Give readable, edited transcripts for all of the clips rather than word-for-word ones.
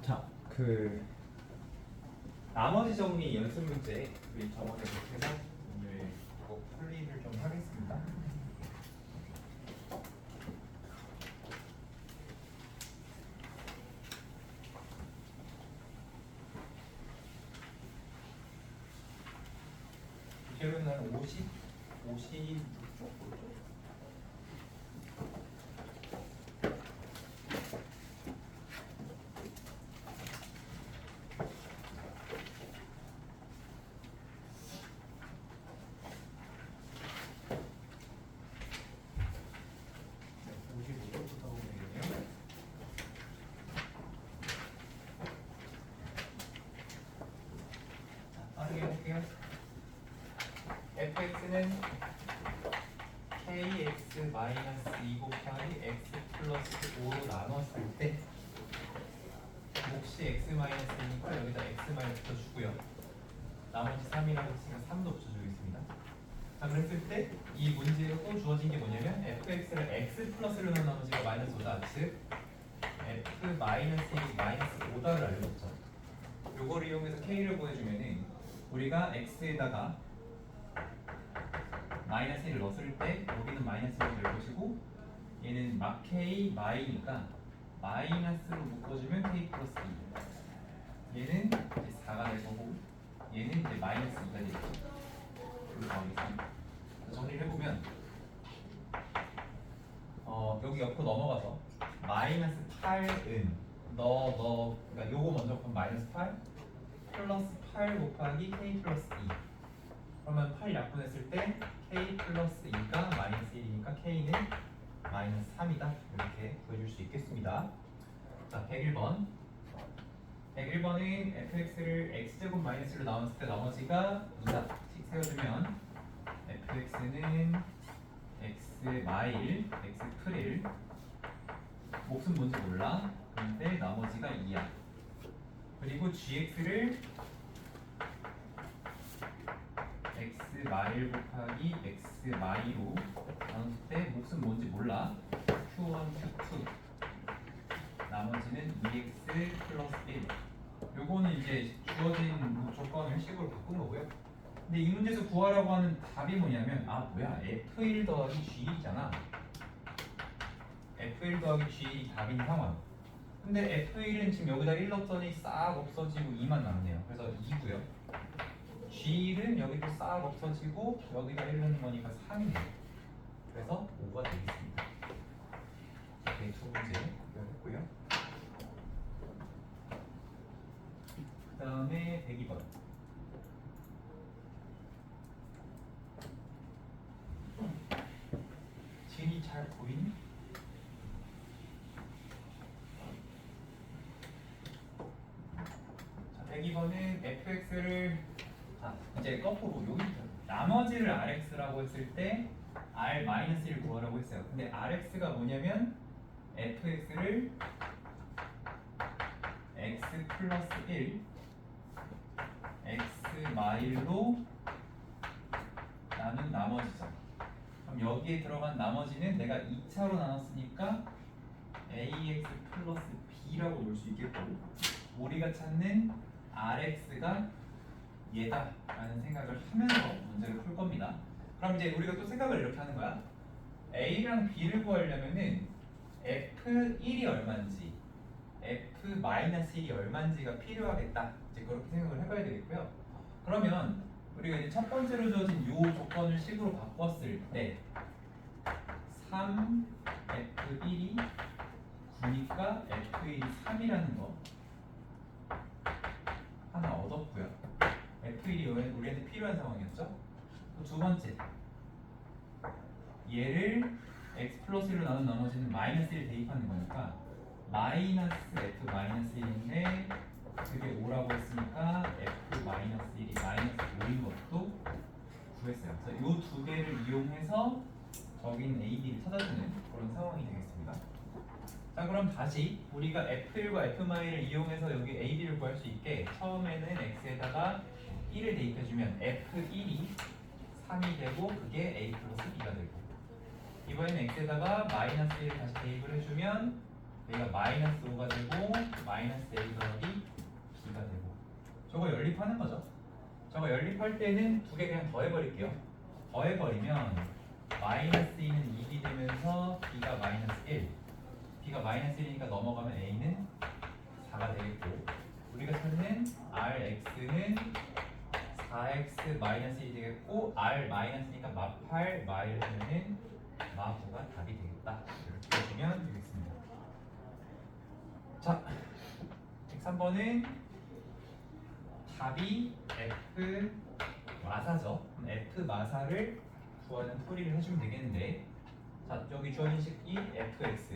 자, 나머지 정리 연습 문제 우리 저번에 못해서 오늘 그거 풀이를 좀 하겠습니다. 주제로는 한 56쪽 정도. fx는 kx 마이너스 2 곱하기 x 플러스 5로 나눴을 때 몫이 x 마이너스니까 여기다 x 마이너스 붙여주고요. 나머지 3이라고 했으니까 3도 붙여주겠습니다. 자, 그랬을 때 이 문제로 또 주어진 게 뭐냐면 fx를 x 플러스로 나눈 나머지가 마이너스 5다. 즉 f 마이너스 1이 마이너스 5다를 알려줬죠. 요거를 이용해서 k를 보내주면은 우리가 x에다가 마이너스 1을 넣었을 때 여기는 마이너스 1을 될 것이고 얘는 막 k 마이니까 마이너스로 묶어주면 k 플러스 2 얘는 이제 4가 될 거고 얘는 이제 마이너스 2가 되겠죠. 이렇게 나오겠습니다. 정리를 해보면 여기 옆으로 넘어가서 마이너스 8은 그러니까 요거 먼저 그럼 마이너스 8 플러스 8 곱하기 k 플러스 2 그러면 8 약분했을 때 k 플러스 2가 마이너스 1이니까 k는 마이너스 3이다. 이렇게 보여줄 수 있겠습니다. 자, 101번 101번은 fx를 x제곱 마이너스로 나눴을 때 나머지가 2다. 씩 세워주면 fx는 x 마일, x 프릴 몫은 뭔지 몰라. 근데 나머지가 2야. 그리고 gx를 x 마일 곱하기 x 마이로 나눴을 때 몫은 뭔지 몰라. q1, q2 나머지는 2x 플러스 1 요거는 이제 주어진 조건을 식으로 바꾼 거고요. 근데 이 문제에서 구하라고 하는 답이 뭐냐면 뭐야 f1 더하기 g1이잖아. f1 더하기 g1이 답인 상황. 근데 f1은 지금 여기다 1 넣었더니 싹 없어지고 2만 남네요. 그래서 2고요. G1은 여기도 싹 없어지고 여기다 1 넣는 거니까 3이네요. 그래서 5가 되겠습니다. 이렇게 두 문제 해결했고요. 그 다음에 102번. 진이 잘 보이니? 자, 102번은 fx를 이제 거꾸로 여기 나머지를 rx라고 했을 때 r-1을 구하라고 했어요. 근데 rx가 뭐냐면 fx를 x 플러스 1 x 마일로 나눈 나머지죠. 그럼 여기에 들어간 나머지는 내가 2차로 나눴으니까 ax 플러스 b라고 놓을 수 있겠고 우리가 찾는 rx가 얘다 라는 생각을 하면서 문제를 풀 겁니다. 그럼 이제 우리가 또 생각을 이렇게 하는 거야. A랑 B를 구하려면은 F1이 얼마인지 F-1이 얼마인지가 필요하겠다. 이제 그렇게 생각을 해봐야 되겠고요. 그러면 우리가 이제 첫 번째로 주어진 이 조건을 식으로 바꿨을 때 3 F1이 9니까 F1이 3이라는 거 하나 얻었고요. F1이 우리한테 필요한 상황이었죠. 두 번째 얘를 x 플러스 1로 나눈 나머지는 마이너스 1 대입하는 거니까 마이너스 f 마이너스 1인데 그게 5라고 했으니까 f 마이너스 1이 마이너스 5인 것도 구했어요. 그래서 이 두 개를 이용해서 저긴 a, b를 찾아주는 그런 상황이 되겠습니다. 자, 그럼 다시 우리가 f1과 f-을 이용해서 여기 a, b를 구할 수 있게 처음에는 x에다가 1을 대입해주면 f1이 3이 되고 그게 a 플러스 b가 되고 이번에는 x에다가 마이너스 1을 다시 대입을 해주면 여기가 마이너스 5가 되고 마이너스 A 더하기 B가 되고 저거 연립하는 거죠. 저거 연립할 때는 두 개 그냥 더해버릴게요. 더해버리면 마이너스 2는 2이 되면서 B가 마이너스 1 B가 마이너스 1이니까 넘어가면 A는 4가 되겠고 우리가 찾는 RX는 4X 마이너스 1이 되겠고 R 마이너스니까 마8 마일 하면은 마9가 답이 되겠다. 이렇게 해주면 되겠습니다. 자, 103번은 답이 F 마사죠. 그럼 F 마사를 구하는 풀이를 해주면 되겠는데 자, 여기 주어진 식이 fx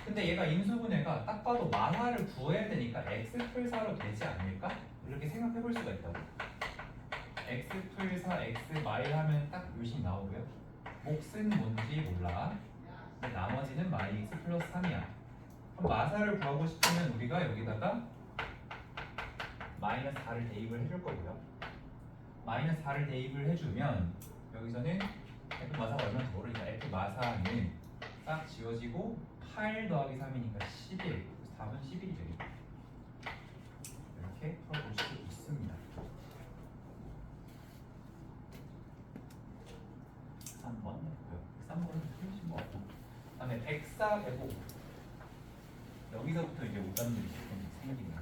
근데 얘가 인수분해가 딱 봐도 마사를 구해야 되니까 x 풀4로 되지 않을까? 이렇게 생각해 볼 수가 있다고. x 풀4 x 마일 하면 딱 요식 나오고요. 몫은 뭔지 몰라. 근데 나머지는 마이 x 플러스 3이야. 그럼 마사를 구하고 싶으면 우리가 여기다가 마이너스 4를 대입을 해줄 거고요. 마이너스 4를 대입을 해주면 여기서는 F 마사가 얼마인지 모르니까 F 마사는 딱 지워지고 8 더하기 3이니까 11 그래서 답은 11이 되겠다. 이렇게 풀어볼 수 있습니다. 3번 했고요. 3번은 틀리신 것 같고 그 다음에 104 배고 여기서부터 이제 오답률이 조금 생기네요.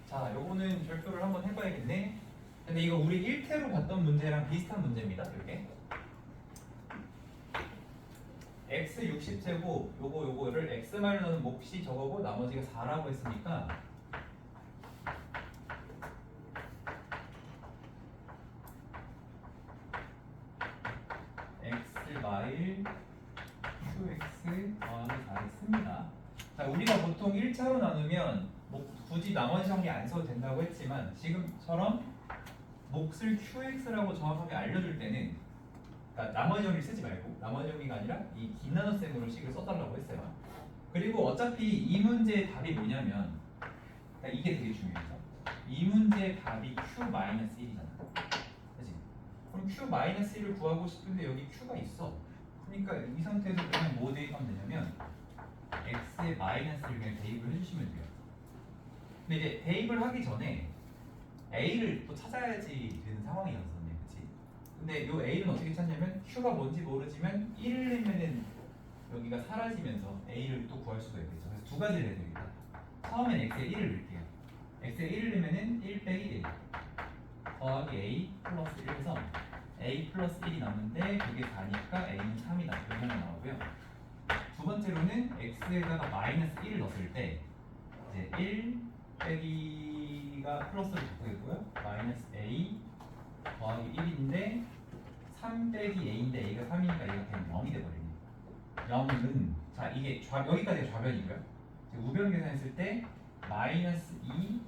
자, 요거는 별표를 한번 해봐야겠네. 근데 이거 우리 1태로 봤던 문제랑 비슷한 문제입니다. 이렇게 x 60제곱 요거를 x말로 넣는 몫이 저거고 나머지가 4라고 했으니까 x 마일 qx 더하기 4를 씁니다. 자, 우리가 보통 1차로 나누면 뭐 굳이 나머지 정리 안 써도 된다고 했지만 지금처럼 몫을 qx라고 정확하게 알려줄 때는 그러니까 나머지 정리를 쓰지 말고 나머지 정리가 아니라 이 디나노셈으로 식을 써달라고 했어요. 그리고 어차피 이 문제의 답이 뭐냐면 그러니까 이게 되게 중요해서 이 문제의 답이 q-1이잖아. 그치? 그럼 q-1을 구하고 싶은데 여기 q가 있어. 그러니까 이 상태에서 그냥 뭐 대입하면 되냐면 x의 마이너스를 그냥 대입을 해주시면 돼요. 근데 이제 대입을 하기 전에 a를 또 찾아야지 되는 상황이었었네, 그치? 근데 요 a는 어떻게 찾냐면 q가 뭔지 모르지만 1을 내면은 여기가 사라지면서 a를 또 구할 수가 있겠죠. 그래서 두 가지를 해야 되겠다. 처음엔 x에 1을 넣을게요. x에 1을 넣으면은 1 빼기 1 더하기 a 플러스 1 해서 a 플러스 1이 남는데 그게 4니까 a는 3이다. 이렇게 나오고요. 두 번째로는 x에다가 마이너스 1을 넣었을 때 이제 1 빼기가 플러스로 바꾸겠고요. 마이너스 a 더하기 1인데 3 빼기 a인데 a가 3이니까 얘가 그냥 0이 돼버리네. 0은 자 이게 여기까지가 좌변이고요. 우변 계산했을 때 마이너스 2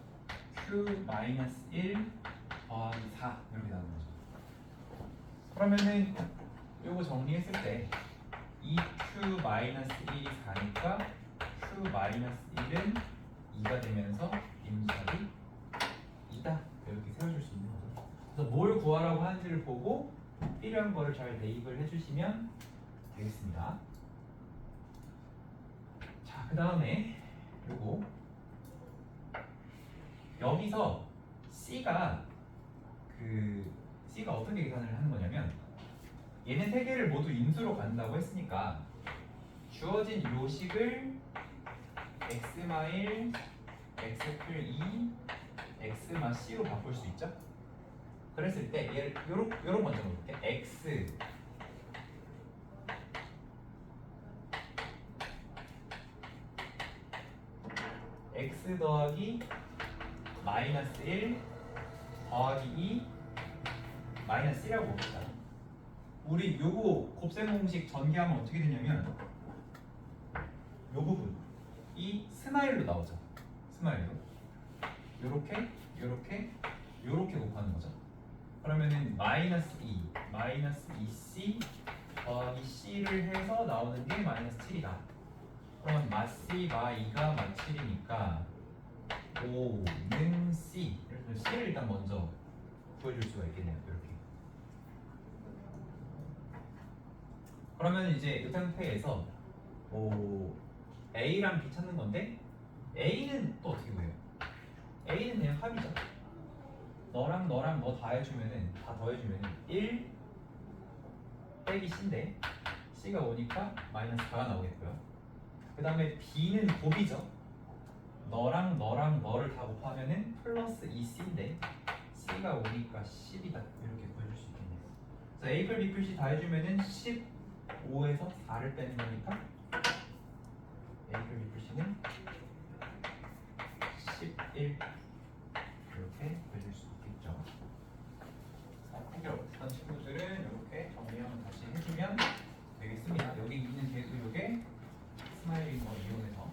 q 마이너스 1 더하기 4 이렇게 나오는 거죠. 그러면은 요거 정리했을 때 2q 마이너스 1이 4니까 q 마이너스 1은 2가 되면서 임수답이 2다 이렇게 세워줄 수 있는 거죠. 그래서 뭘 구하라고 하는지를 보고 필요한 거를 잘 대입을 해주시면 되겠습니다. 자, 그 다음에 요거 여기서 C가 C가 어떻게 계산을 하는 거냐면 얘네 세 개를 모두 인수로 간다고 했으니까 주어진 요식을 x마일 x플 2 x마 c로 바꿀 수 있죠? 그랬을 때 얘를 요런 먼저 볼게. x 더하기 마이너스 1 더하기 2 마이너스 1이라고 봅시다. 우리 요거 곱셈 공식 전개하면 어떻게 되냐면 요 부분 이 스마일로 나오죠. 스마일로 요렇게 요렇게 곱하는 거죠. 그러면은 마이너스 2c 더하기 c를 해서 나오는 게 마이너스 7이다. 그러면 마c 마2가 마7이니까 5는 c 그래서 c를 일단 먼저 구해줄 수가 있겠네요. 이렇게 그러면 이제 이 상태에서 A랑 B 찾는 건데 A는 또 어떻게 구해요? A는 그냥 합이죠. 너랑 너랑 너 다 해주면은 다 더해주면은 1 빼기 C인데 C가 오니까 마이너스 4가 나오겠고요. 그 다음에 B는 곱이죠. 너랑 너랑 너를 다 곱하면은 플러스 2C인데 C가 오니까 10이다. 이렇게 구해줄 수 있겠네요. 그래서 A 풀 B 풀 C 다 해주면은 15에서 4를 빼는 거니까 A 풀 B 풀 C는 11 이렇게 구해줄 수 있겠죠. 해결 못했던 친구들은 이렇게 정리하면 다시 해주면 되겠습니다. 여기 있는 계수역에 스마일링 거 이용해서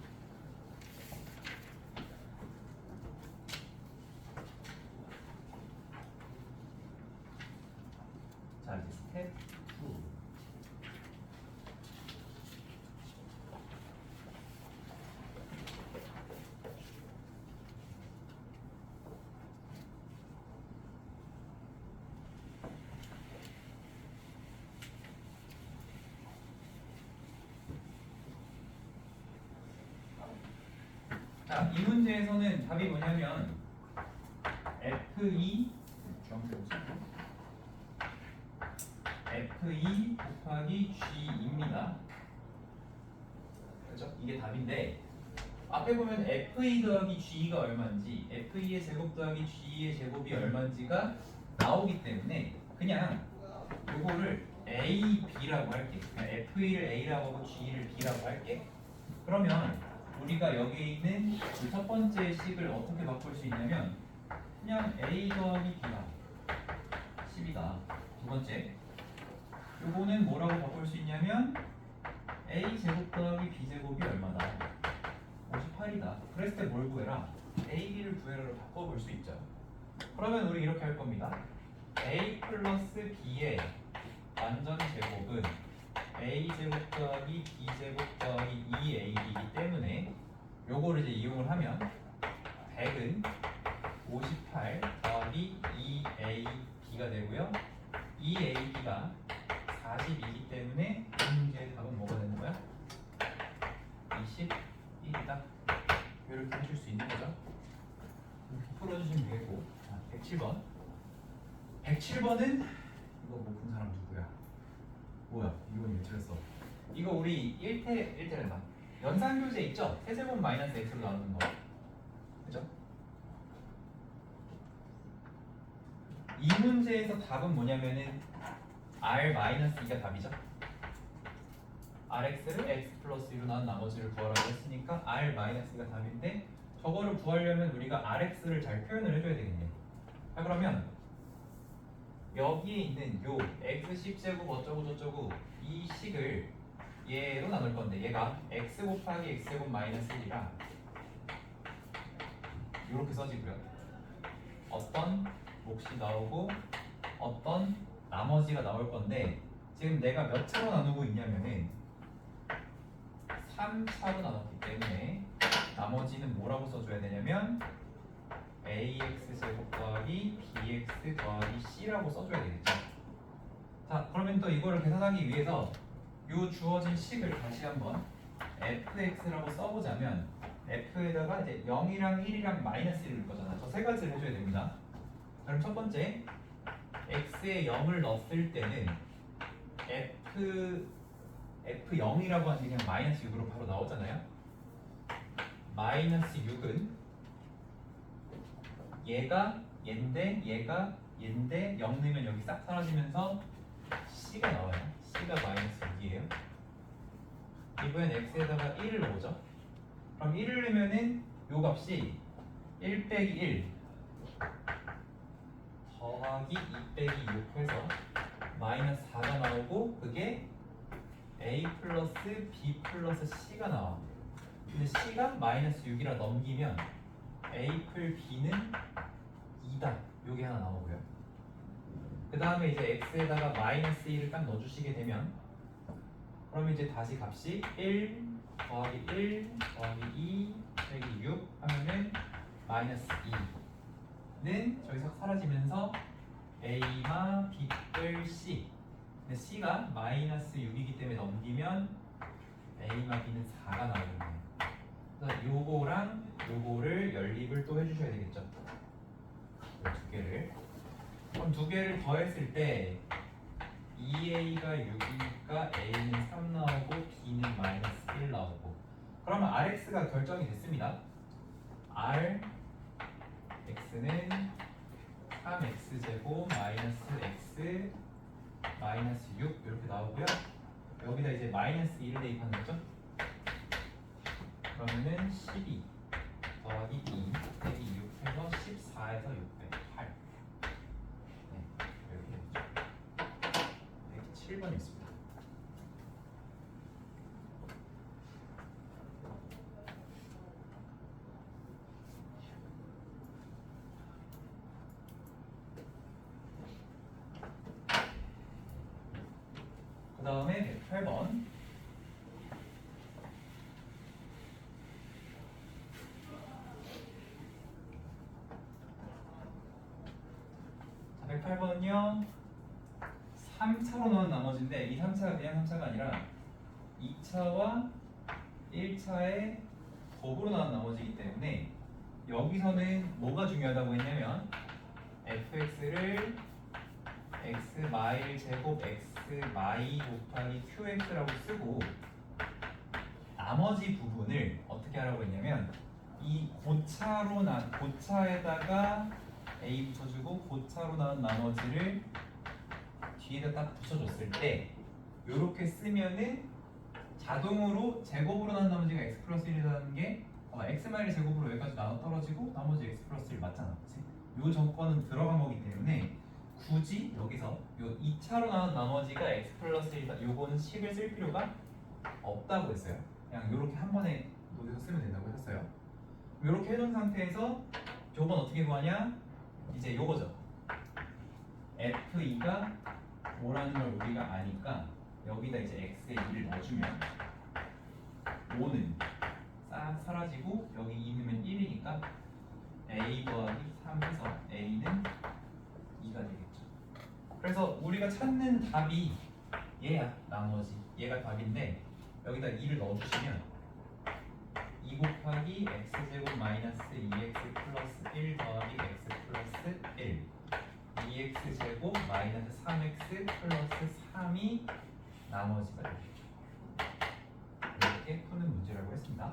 자 이제 스텝 2 자, 이 문제에서는 답이 뭐냐면 F2 F2 곱하기 G입니다. 그렇죠? 이게 답인데 앞에 보면 F2 더하기 G가 얼마인지 F2의 제곱 더하기 G의 제곱이 얼마인지가 나오기 때문에 그냥 요거를 A, B라고 할게. 그냥 F2를 A라고 하고 G를 B라고 할게. 그러면 우리가 여기 있는 그 첫 번째 식을 어떻게 바꿀 수 있냐면 그냥 A 더하기 B가 10이다. 두 번째 요거는 뭐라고 바꿀 수 있냐면 A 제곱 더하기 B 제곱이 얼마다? 58이다. 그랬을 때 뭘 구해라? A, B를 구해라로 바꿔볼 수 있죠. 그러면 우리 이렇게 할 겁니다. A 플러스 B의 완전 제곱은 A 제곱 더하기 B 제곱 더하기 2AB이기 때문에 요거를 이제 이용을 하면 100은 58 더하기 2AB가 되고요. 2AB가 40이기 때문에 이 문제의 답은 뭐가 되는 거야? 21이다. 이렇게 해줄 수 있는 거죠. 이렇게 풀어주시면 되고. 자, 107번. 107번은 이거 못 푼 사람 누구야? 뭐야? 이건 왜 틀렸어? 이거 우리 1태란다. 연산교재 있죠? 세제곱 마이너스 x로 나누는 거. 그죠? 이 문제에서 답은 뭐냐면은 r-2가 답이죠. rx를 x 플러스 2로 나눈 나머지를 구하라고 했으니까 r-2가 답인데 저거를 구하려면 우리가 rx를 잘 표현을 해줘야 되겠네. 자 그러면 여기에 있는 요 x 10제곱 어쩌고 저쩌고 이 식을 얘로 나눌 건데 얘가 x 곱하기 x제곱 마이너스 1이라 이렇게 써지고요. 어떤 몫이 나오고 어떤 나머지가 나올 건데 지금 내가 몇 차로 나누고 있냐면은 3차로 나눴기 때문에 나머지는 뭐라고 써줘야 되냐면 ax 제곱 더하기 bx 더하기 c라고 써줘야 되겠죠. 자 그러면 또 이거를 계산하기 위해서 요 주어진 식을 다시 한번 fx라고 써보자면 f에다가 이제 0이랑 1이랑 마이너스 1을 넣을 거잖아. 저 세 가지를 해줘야 됩니다. 그럼 첫 번째 x에 0을 넣었을 때는 f0이라고 하는 게 그냥 마이너스 6으로 바로 나오잖아요. 마이너스 6은 얘가 얘인데 얘가 얘인데 0 넣으면 여기 싹 사라지면서 c가 나와요. c가 마이너스 6이에요. 이번엔 x에다가 1을 넣으죠. 그럼 1을 넣으면은 요 값이 1 빼기 1 더하기 2 빼기 6 해서 마이너스 4가 나오고 그게 a 플러스 b 플러스 c가 나와. 근데 c가 마이너스 6이라 넘기면 a 풀 b는 2다. 요게 하나 나오고요. 그 다음에 이제 x에다가 마이너스 1을 딱 넣어주시게 되면 그럼 이제 다시 값이 1 더하기 1 더하기 2 빼기 6 하면은 마이너스 2는 저기서 사라지면서 a마 b 뿔 c 근데 C가 마이너스 6이기 때문에 넘기면 A와 B는 4가 나오겠네요. 그래서 요거랑 요거를 연립을 또 해주셔야 되겠죠. 두 개를. 그럼 두 개를 더했을 때 2A가 6이니까 A는 3 나오고 B는 마이너스 1 나오고. 그러면 RX가 결정이 됐습니다. R X는 3X제곱 마이너스 X 마이너스 6 이렇게 나오고요. 여기다 이제 마이너스 1을 대입하는 거죠. 그러면은 12 더하기 2 빼기 6 해서 14에서 6 빼기 8. 네, 이렇게 되죠. 이렇게 7번이었습니다. 그 다음에 108번. 자, 108번은요 3차로 나온 나머지인데 이 3차가 그냥 3차가 아니라 2차와 1차의 곱으로 나온 나머지이기 때문에 여기서는 뭐가 중요하다고 했냐면 fx를 x 마일 제곱 x 마이 곱하기 qx라고 쓰고 나머지 부분을 어떻게 하라고 했냐면 이 고차에다가 a 붙여주고 고차로 나온 나머지를 뒤에다 딱 붙여줬을 때 이렇게 쓰면은 자동으로 제곱으로 나온 나머지가 x 플러스 1이라는 게 x 마일 제곱으로 여기까지 나눠 떨어지고 나머지 x 플러스 1 맞잖아. 그치? 요 조건은 들어간 거기 때문에 굳이 여기서 요 2차로 나온 나머지가 x 플러스 1이다. 요거는 식을 쓸 필요가 없다고 했어요. 그냥 요렇게 한 번에 녹여서 쓰면 된다고 했어요. 요렇게 해놓은 상태에서 요건 어떻게 구하냐? 이제 요거죠. F2가 5라는 걸 우리가 아니까 여기다 이제 x에 2를 넣어주면 5는 싹 사라지고 여기 2 넣으면 1이니까 a 더하기 3 해서 a는 2가 되겠죠. 그래서 우리가 찾는 답이 얘야. 나머지 얘가 답인데 여기다 2를 넣어주시면 2 곱하기 x제곱 마이너스 2x 플러스 1 더하기 x 플러스 1 2x제곱 마이너스 3x 플러스 3이 나머지가 되겠죠. 이렇게 푸는 문제라고 했습니다.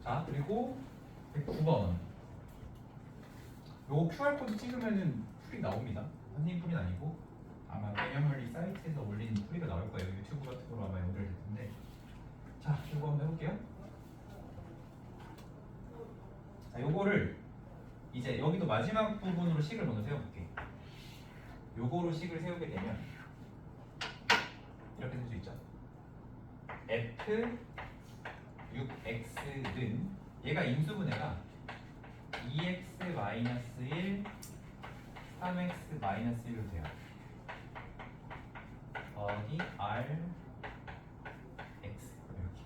자, 그리고 109번. 요거 QR코드 찍으면은 풀이 나옵니다. 선생님 풀이는 아니고 아마 개념원리 사이트에서 올린 풀이가 나올 거예요. 유튜브 같은 거로 아마 연결될 텐데. 자, 이거 한번 해볼게요. 자, 요거를 이제 여기도 마지막 부분으로 식을 먼저 세워볼게. 요거로 식을 세우게 되면 이렇게 될 수 있죠. F 6x는 얘가 인수분해가 2x-1 3x-1로 돼요. 더하기 r x 이렇게.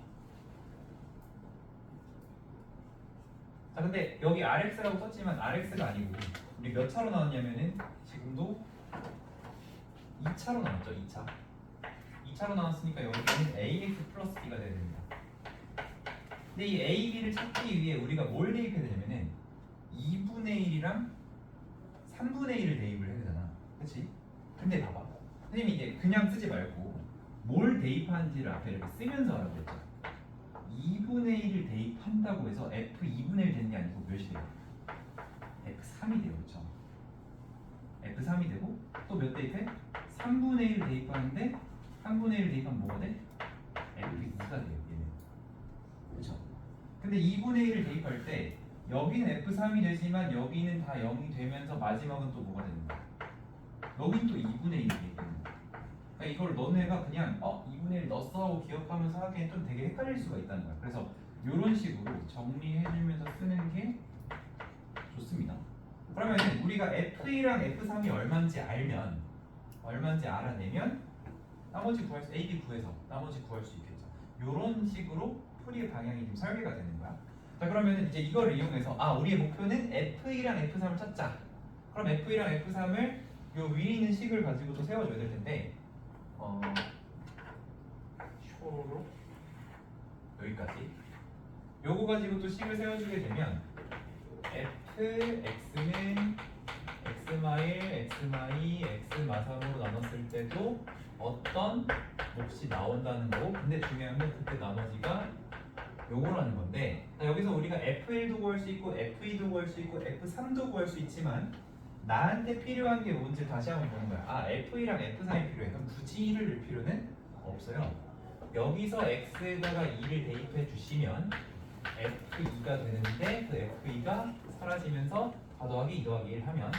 자, 근데 여기 rx라고 썼지만 rx가 아니고 우리 몇 차로 나왔냐면은 지금도 2차로 나왔죠. 2차로 나왔으니까 여기는 ax 플러스 b가 돼야 됩니다. 근데 이 a, b를 찾기 위해 우리가 뭘 대입해야 되냐면은 2분의 1이랑 3분의 1을 대입을 해야 되잖아. 그치? 근데 봐봐. 선생님이 이제 그냥 쓰지 말고 뭘 대입하는지를 앞에 이렇게 쓰면서 하라고 했죠. 2분의 1을 대입한다고 해서 f 2분의 1 되는 게 아니고 몇이 돼요? f3이 돼요. 그쵸? f3이 되고 또 몇 대입해? 3분의 1을 대입하는데 3분의 1을 대입하면 뭐가 돼? f2가 돼요. 얘는. 그쵸? 근데 2분의 1을 대입할 때 여기는 f3이 되지만 여기는 다 0이 되면서 마지막은 또 뭐가 되는 거야? 여긴 또 2분의 1이 되겠는 거야. 그러니까 이걸 너네가 그냥 2분의 1 넣었어 하고 기억하면서 하기엔 좀 되게 헷갈릴 수가 있다는 거야. 그래서 이런 식으로 정리해주면서 쓰는 게 좋습니다. 그러면 우리가 f1랑 f3이 얼마인지 알아내면 나머지 구할 수, a, b 구해서 나머지 구할 수 있겠죠. 이런 식으로 풀이의 방향이 좀 설계가 되는 거야. 자 그러면 이제 이걸 이용해서 우리의 목표는 F2랑 F3을 찾자. 그럼 F2랑 F3을 요 위에 있는 식을 가지고 또 세워줘야 될 텐데 쇼로 여기까지 요거 가지고 또 식을 세워주게 되면 fx는 x마일, x마이, x마3으로 나눴을 때도 어떤 몫이 나온다는 거고, 근데 중요한 건 그때 나머지가 요거라는 건데, 여기서 우리가 f1도 구할 수 있고 f2도 구할 수 있고 f3도 구할 수 있지만 나한테 필요한 게 뭔지 다시 한번 보는 거야. f2랑 f3이 필요해. 그럼 굳이 1을 넣을 필요는 없어요. 여기서 x에다가 2를 대입해 주시면 f2가 되는데 그 f2가 사라지면서 4 더하기 2 더하기 1 하면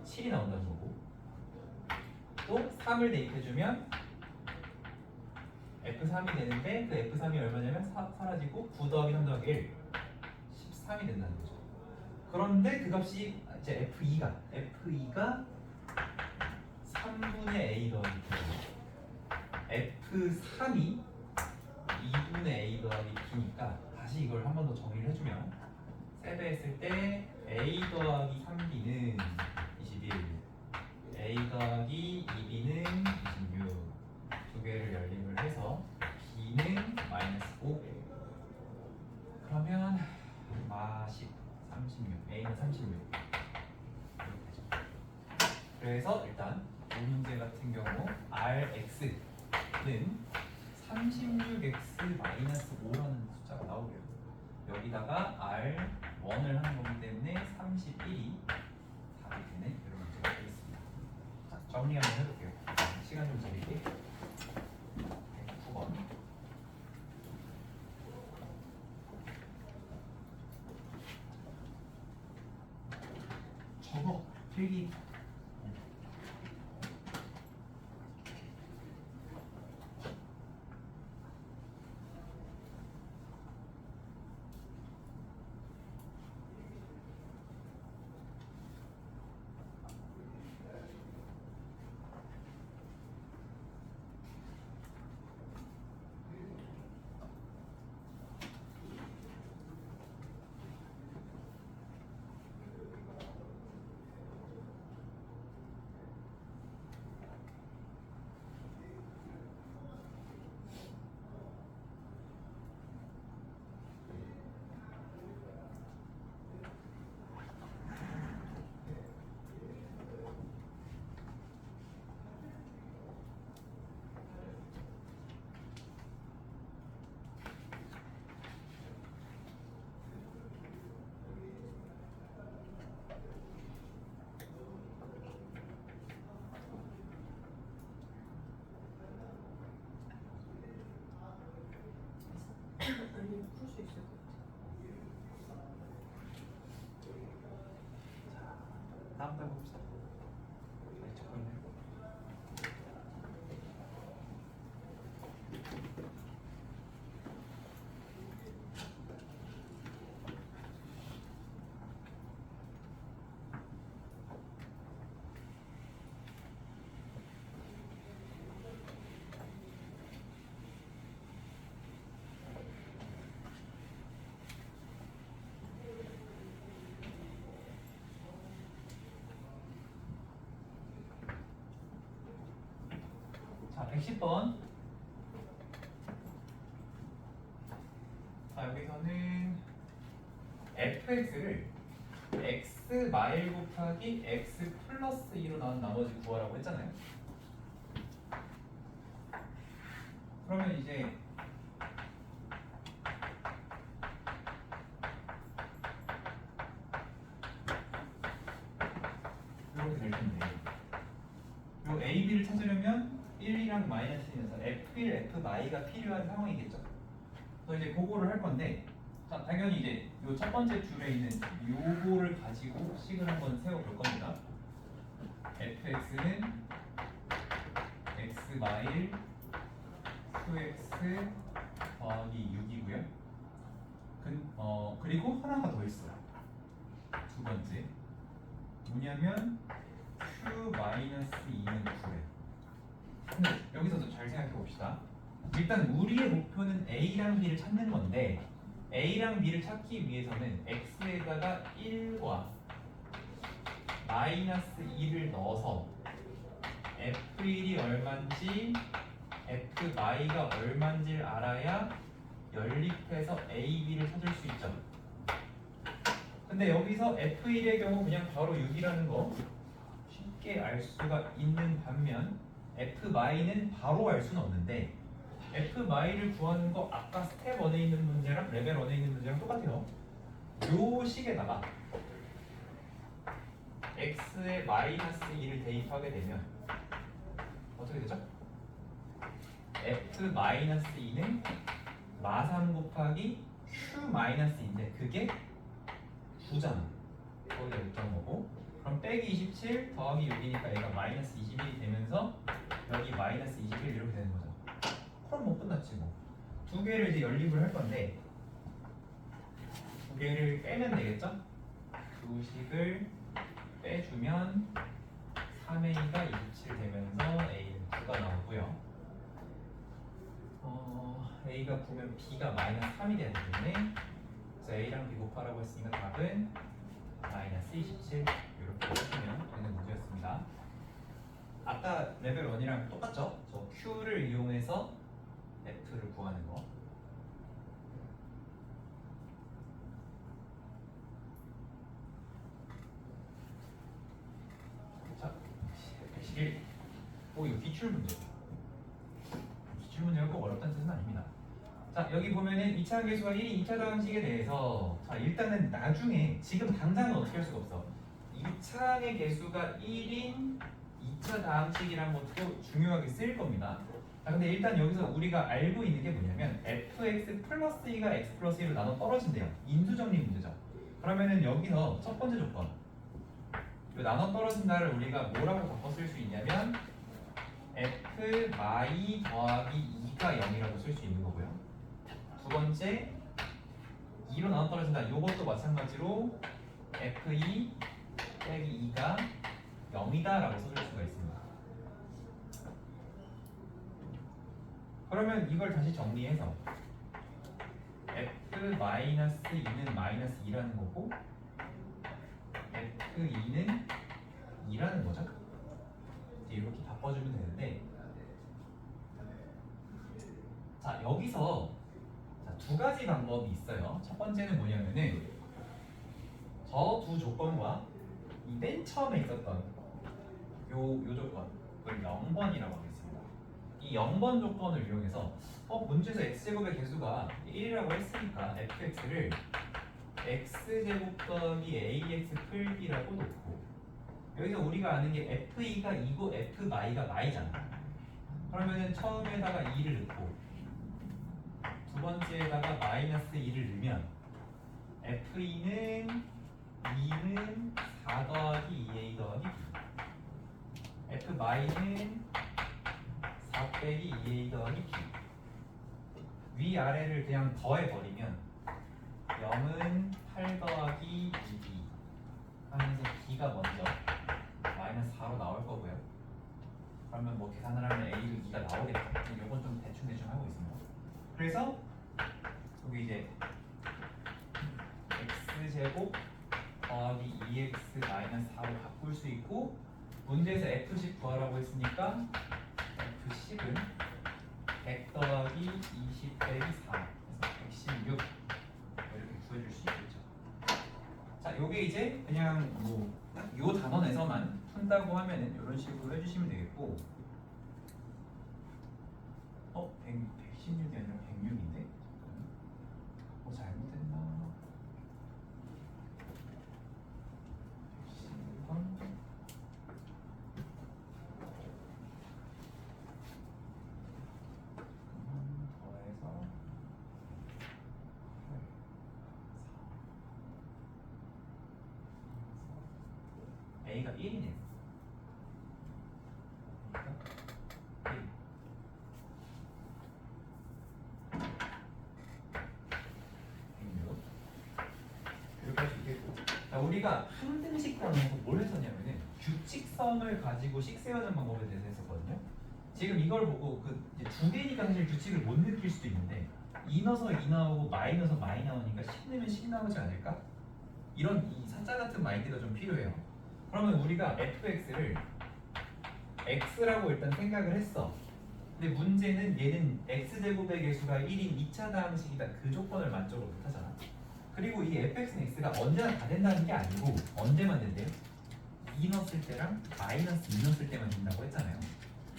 7이 나온다는 거고, 또 3을 대입해주면 f3이 되는데 그 f3이 얼마냐면 사라지고 9 더하기 3 더하기 1 13이 된다는 거죠. 그런데 그 값이 이제 f2가 3분의 a 더하기 f3이 2분의 a 더하기 b니까 다시 이걸 한 번 더 정리를 해주면 세배했을 때 a 더하기 3b는 21, a 더하기 2b는 26 두 개를 연립을 해서 b는 마이너스 5. 그러면 40, 36, a는 36 이렇게 되죠. 그래서 일단 이 문제 같은 경우 rx는 36x-5라는 숫자가 나오고요. 여기다가 R1을 하는 거기 때문에 31이 답이 되는 이런 문제가 되겠습니다. 자, 정리 한번 해볼게요. 시간 좀 드릴게요. 9번. 적어 필기. 아니 풀 수 있을 것 같아. 다음 달 봅시다. 적어있네요. 자, 110번. 자, 여기서는 fx를 x 마일 곱하기 x 플러스 2로 나온 나머지 구하라고 했잖아요. 그러면 이제 이렇게 될 텐데, 요 a, b를 찾으려면 1이랑 마이너스 1에서 f1, f마이가 필요한 상황이겠죠. 그래서 이제 그거를 할 건데, 자, 당연히 이제 요 첫 번째 줄에 있는 요거를 가지고 식을 한번 세워볼 겁니다. fx는 x 마일 qx 더하기 6이고요. 그리고 하나가 더 있어요. 두 번째 뭐냐면 q 마이너스 2는 9래. 근데 여기서도 잘 생각해 봅시다. 일단 우리의 목표는 A랑 B를 찾는 건데 A랑 B를 찾기 위해서는 X에다가 1과 마이너스 2를 넣어서 F1이 얼만지 Fy가 얼만지를 알아야 연립해서 A, B를 찾을 수 있죠. 근데 여기서 F1의 경우 그냥 바로 6이라는 거 쉽게 알 수가 있는 반면 Fy는 바로 알 수는 없는데 Fy를 구하는 거 아까 스텝 1에 있는 문제랑 레벨 1에 있는 문제랑 똑같아요. 요 식에다가 x에 마이너스 2를 대입하게 되면 어떻게 되죠? f 마이너스 2는 마3 곱하기 q 마이너스 2인데 그게 9잖아. 거기가 6점 거고 그럼 빼기 27 더하기 6이니까 얘가 마이너스 21이 되면서 여기 마이너스 21 이렇게 되는 거죠. 그럼 뭐 끝났지 뭐. 두 개를 이제 연립을 할 건데 두 개를 빼면 되겠죠? 두 식을 빼주면 3a가 27 되면서 a는 9가 나오고요. a가 9면 b가 마이너스 3이 되기 때문에 그래서 a랑 b 곱하라고 했으니까 답은 마이너스 27 이렇게 하시면 되는 문제였습니다. 아까 레벨 1이랑 똑같죠? 저 q를 이용해서 f를 구하는 거. 자, 111. 이거 기출 문제. 기출 문제가 꼭 어렵다는 뜻은 아닙니다. 자, 여기 보면은 2차 계수가 1인 2차 다항식에 대해서 자, 일단은 나중에 지금 당장은 어떻게 할 수가 없어. 2차의 계수가 1인 2차 다항식이라는 것도 중요하게 쓰일 겁니다. 자, 근데 일단 여기서 우리가 알고 있는 게 뭐냐면 fx 플러스 2가 x 플러스 1로 나눠 떨어진대요. 인수정리 문제죠. 그러면은 여기서 첫 번째 조건 이 나눠 떨어진다를 우리가 뭐라고 바꿔 쓸 수 있냐면 f 마이 더하기 2가 0이라고 쓸 수 있는 거고요. 두 번째 2로 나눠 떨어진다. 이것도 마찬가지로 f2 빼기 2가 0이다 라고 써줄 수가 있습니다. 그러면 이걸 다시 정리해서 f-2는 마이너스 2라는 거고 f2는 2라는 거죠. 이렇게 바꿔주면 되는데 자 여기서 두 가지 방법이 있어요. 첫 번째는 뭐냐면은 저 두 조건과 이 맨 처음에 있었던 요 조건 그걸 0번이라고 하겠습니다. 이 0번 조건을 이용해서 문제에서 x제곱의 개수가 1이라고 했으니까 fx를 x제곱 더하기 ax 풀기라고 놓고 여기서 우리가 아는 게 f2가 2고 fy가 y잖아. 그러면은 처음에다가 2를 넣고 두 번째에다가 마이너스 2를 넣으면 f2는 2는 4 더하기 2a 더하기 b fy는 4 빼기 2a 더하기 b 위아래를 그냥 더해버리면 0은 8 더하기 2b 하면서 b가 먼저 마이너스 4로 나올 거고요. 그러면 뭐 계산을 하면 a도 2가 나오겠죠. 이건 좀 대충 하고 있습니다. 그래서 여기 이제 x제곱 더하기 2x 마이너스 4로 바꿀 수 있고 문제에서 f10 구하라고 했으니까 f10은 100 더하기 20 빼기 4 그래서 116 이렇게 구해줄 수 있겠죠. 자, 요게 이제 그냥 뭐 요 단원에서만 푼다고 하면은 이런 식으로 해주시면 되겠고 116이 아니라 106인데 잘못했나? 110번 더해서 A가 1이네요. 이렇게 할 수 있겠고. 자, 우리가 항등식 관에서 뭘 했었냐면은 규칙성을 가지고 식 세우는 방법에 대해서 했었거든요. 지금 이걸 보고 그 이제 두 개니까 사실 규칙을 못 느낄 수도 있는데 2 넣어서 2 나오고 마이 넣어서 마이 나오니까 10 넣으면 10 나오지 않을까? 이런 이 사자 같은 마인드가 좀 필요해요. 그러면 우리가 fx를 x라고 일단 생각을 했어. 근데 문제는 얘는 x제곱의 개수가 1인 2차 다항식이다. 그 조건을 만족을 못하잖아. 그리고 이 fx는 x가 언제나 다 된다는 게 아니고 언제만 된대요? 2 넣었을 때랑 마이너스 2 넣었을 때만 된다고 했잖아요.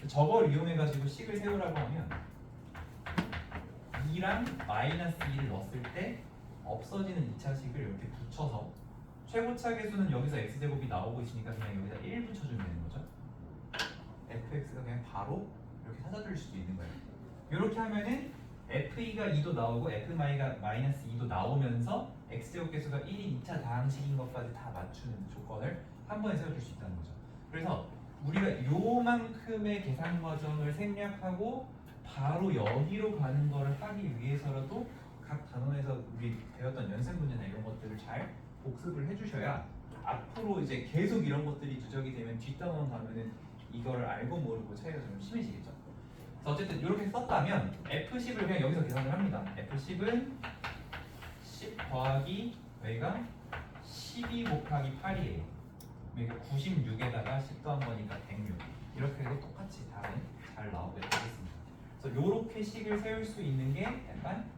저걸 이용해가지고 식을 세우라고 하면 2랑 마이너스 2를 넣었을 때 없어지는 2차식을 이렇게 붙여서 최고차 계수는 여기서 x제곱이 나오고 있으니까 그냥 여기다 1 붙여주면 되는 거죠. fx가 그냥 바로 이렇게 찾아줄 수도 있는 거예요. 이렇게 하면은 f2가 2도 나오고 f가 마이너스 2도 나오면서 x제곱 계수가 1인 2차 다항식인 것까지 다 맞추는 조건을 한 번에 세워줄 수 있다는 거죠. 그래서 우리가 요만큼의 계산 과정을 생략하고 바로 여기로 가는 거를 하기 위해서라도 각 단원에서 우리 배웠던 연습 문제나 이런 것들을 잘 복습을 해주셔야 앞으로 이제 계속 이런 것들이 누적이 되면 뒷단원 가면은 이거를 알고 모르고 차이가 좀 심해지겠죠. 그래서 어쨌든 이렇게 썼다면 F10을 그냥 여기서 계산을 합니다. F10은 10 더하기 얘가 12 곱하기 8이에요. 그러니까 96에다가 10 더한 거니까 106. 이렇게 해도 똑같이 답은 잘 나오게 되겠습니다. 그래서 이렇게 식을 세울 수 있는 게 약간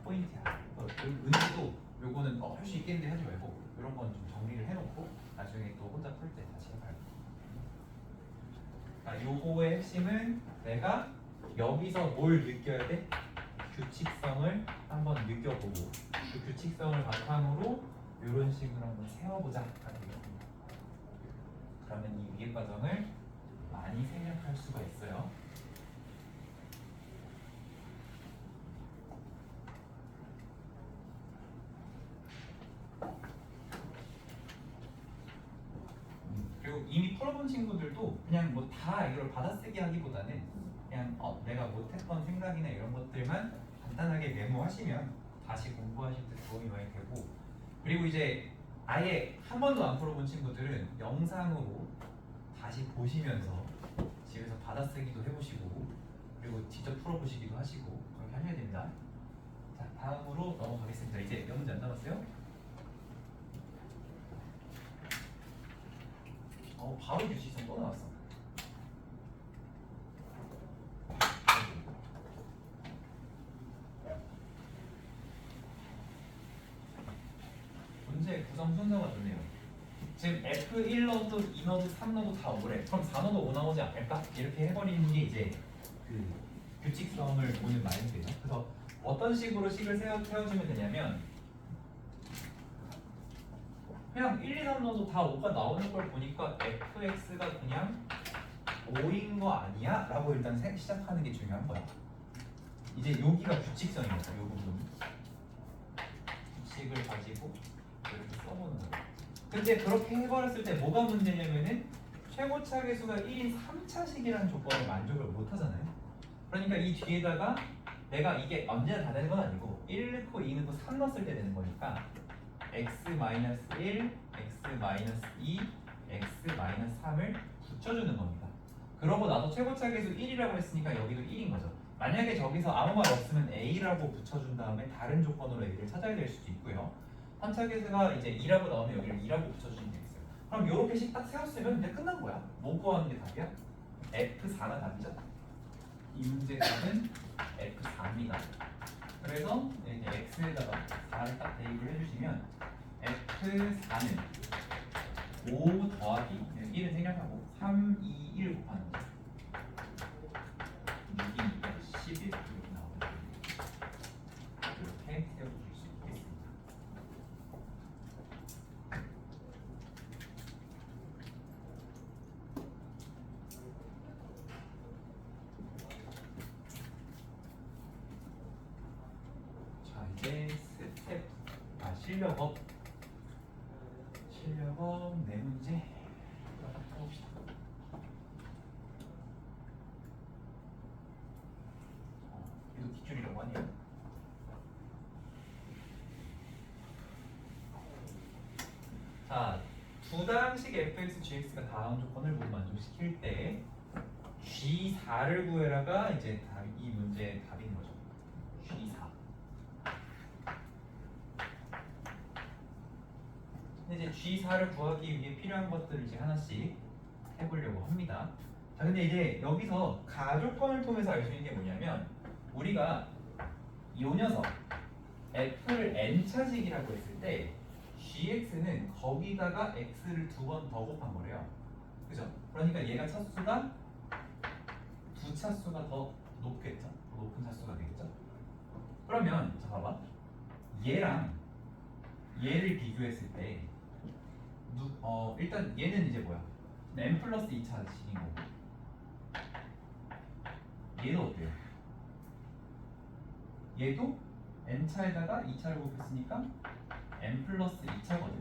포인트야. 은지도 요거는 할 수 있겠는데 하지 말고 이런 건 좀 정리를 해놓고 나중에 또 혼자 풀 때 다시 해봐요. 요거의 핵심은 내가 여기서 뭘 느껴야 돼? 규칙성을 한번 느껴보고 그 규칙성을 바탕으로 이런 식으로 한번 세워보자 가 되겠습니다. 그러면 이 위의 과정을 많이 생략할 수가 있어요. 그리고 이미 풀어본 친구들도 그냥 뭐 다 이걸 받아쓰기 하기보다는 그냥 내가 못했던 생각이나 이런 것들만 간단하게 메모하시면 다시 공부하실 때 도움이 많이 되고, 그리고 이제 아예 한 번도 안 풀어본 친구들은 영상으로 다시 보시면서 집에서 받아쓰기도 해보시고 그리고 직접 풀어보시기도 하시고 그렇게 하셔야 됩니다. 자, 다음으로 넘어가겠습니다. 이제 몇 문제 안 남았어요? 바로 규칙성 또 나왔어. 문제 구성 순서가 좋네요. 지금 F1 넣어도 2 넣어도 3 넣어도 다 오래. 그럼 4 넣어도 5 나오지 않을까? 이렇게 해버리는 게 이제 그 규칙성을 보는 마인드예요. 그래서 어떤 식으로 식을 세워주면 되냐면 그냥 1, 2, 3 넣어도 다 5가 나오는 걸 보니까 fx가 그냥 5인 거 아니야? 라고 일단 시작하는 게 중요한 거야. 이제 여기가 규칙성이거든, 이 부분. 규칙을 가지고 이렇게 써보는 거야. 근데 그렇게 해버렸을 때 뭐가 문제냐면은 최고차 계수가 1인 3차식이라는 조건을 만족을 못 하잖아요. 그러니까 이 뒤에다가 내가 이게 언제나 다 되는 건 아니고 1 넣고 2 넣고 3 넣었을 때 되는 거니까 x-1, x-2, x-3을 붙여주는 겁니다. 그러고 나서 최고차 계수 1이라고 했으니까 여기도 1인 거죠. 만약에 저기서 아무 말 없으면 a라고 붙여준 다음에 다른 조건으로 a를 찾아야 될 수도 있고요. 3차 계수가 이제 2라고 나오면 여기를 2라고 붙여주시면 되겠어요. 그럼 이렇게 식 딱 세웠으면 이제 끝난 거야. 뭐 구하는 게 답이야? F4가 답이죠. 이 문제 답은 F4입니다. 그래서 이제 x에다가 4를 딱 대입을 해주시면 F4는 5 더하기 1은 생략하고 3, 2, 1 곱하는 거죠. 6이니까 11 이렇게 나오거든요. 이렇게 세워주실 수 있겠습니다. 자, 이제 스텝 실력업 네 문제 해봅시다. 이거 뒷줄이라고 하네요. 자, 두 다항식 fx, gx가 다음 조건을 모두 만족시킬 때 G4를 구해라가 이제 이 문제의 답인 거죠. G4. 근데 이제 G4를 구하기 위해 필요한 것들을 이제 하나씩 해보려고 합니다. 자, 근데 이제 여기서 가족권을 통해서 알 수 있는 게 뭐냐면 우리가 이 녀석 f를 n차식이라고 했을 때 gx는 거기다가 x를 두 번 더 곱한 거래요. 그죠? 그러니까 얘가 차수가 두 차수가 더 높겠죠? 더 높은 차수가 되겠죠? 그러면 자 봐봐. 얘랑 얘를 비교했을 때 일단 얘는 이제 뭐야? n 플러스 2차식인 거고 얘도 어때요? 얘도 n차에다가 2차를 곱했으니까 n 플러스 2차거든.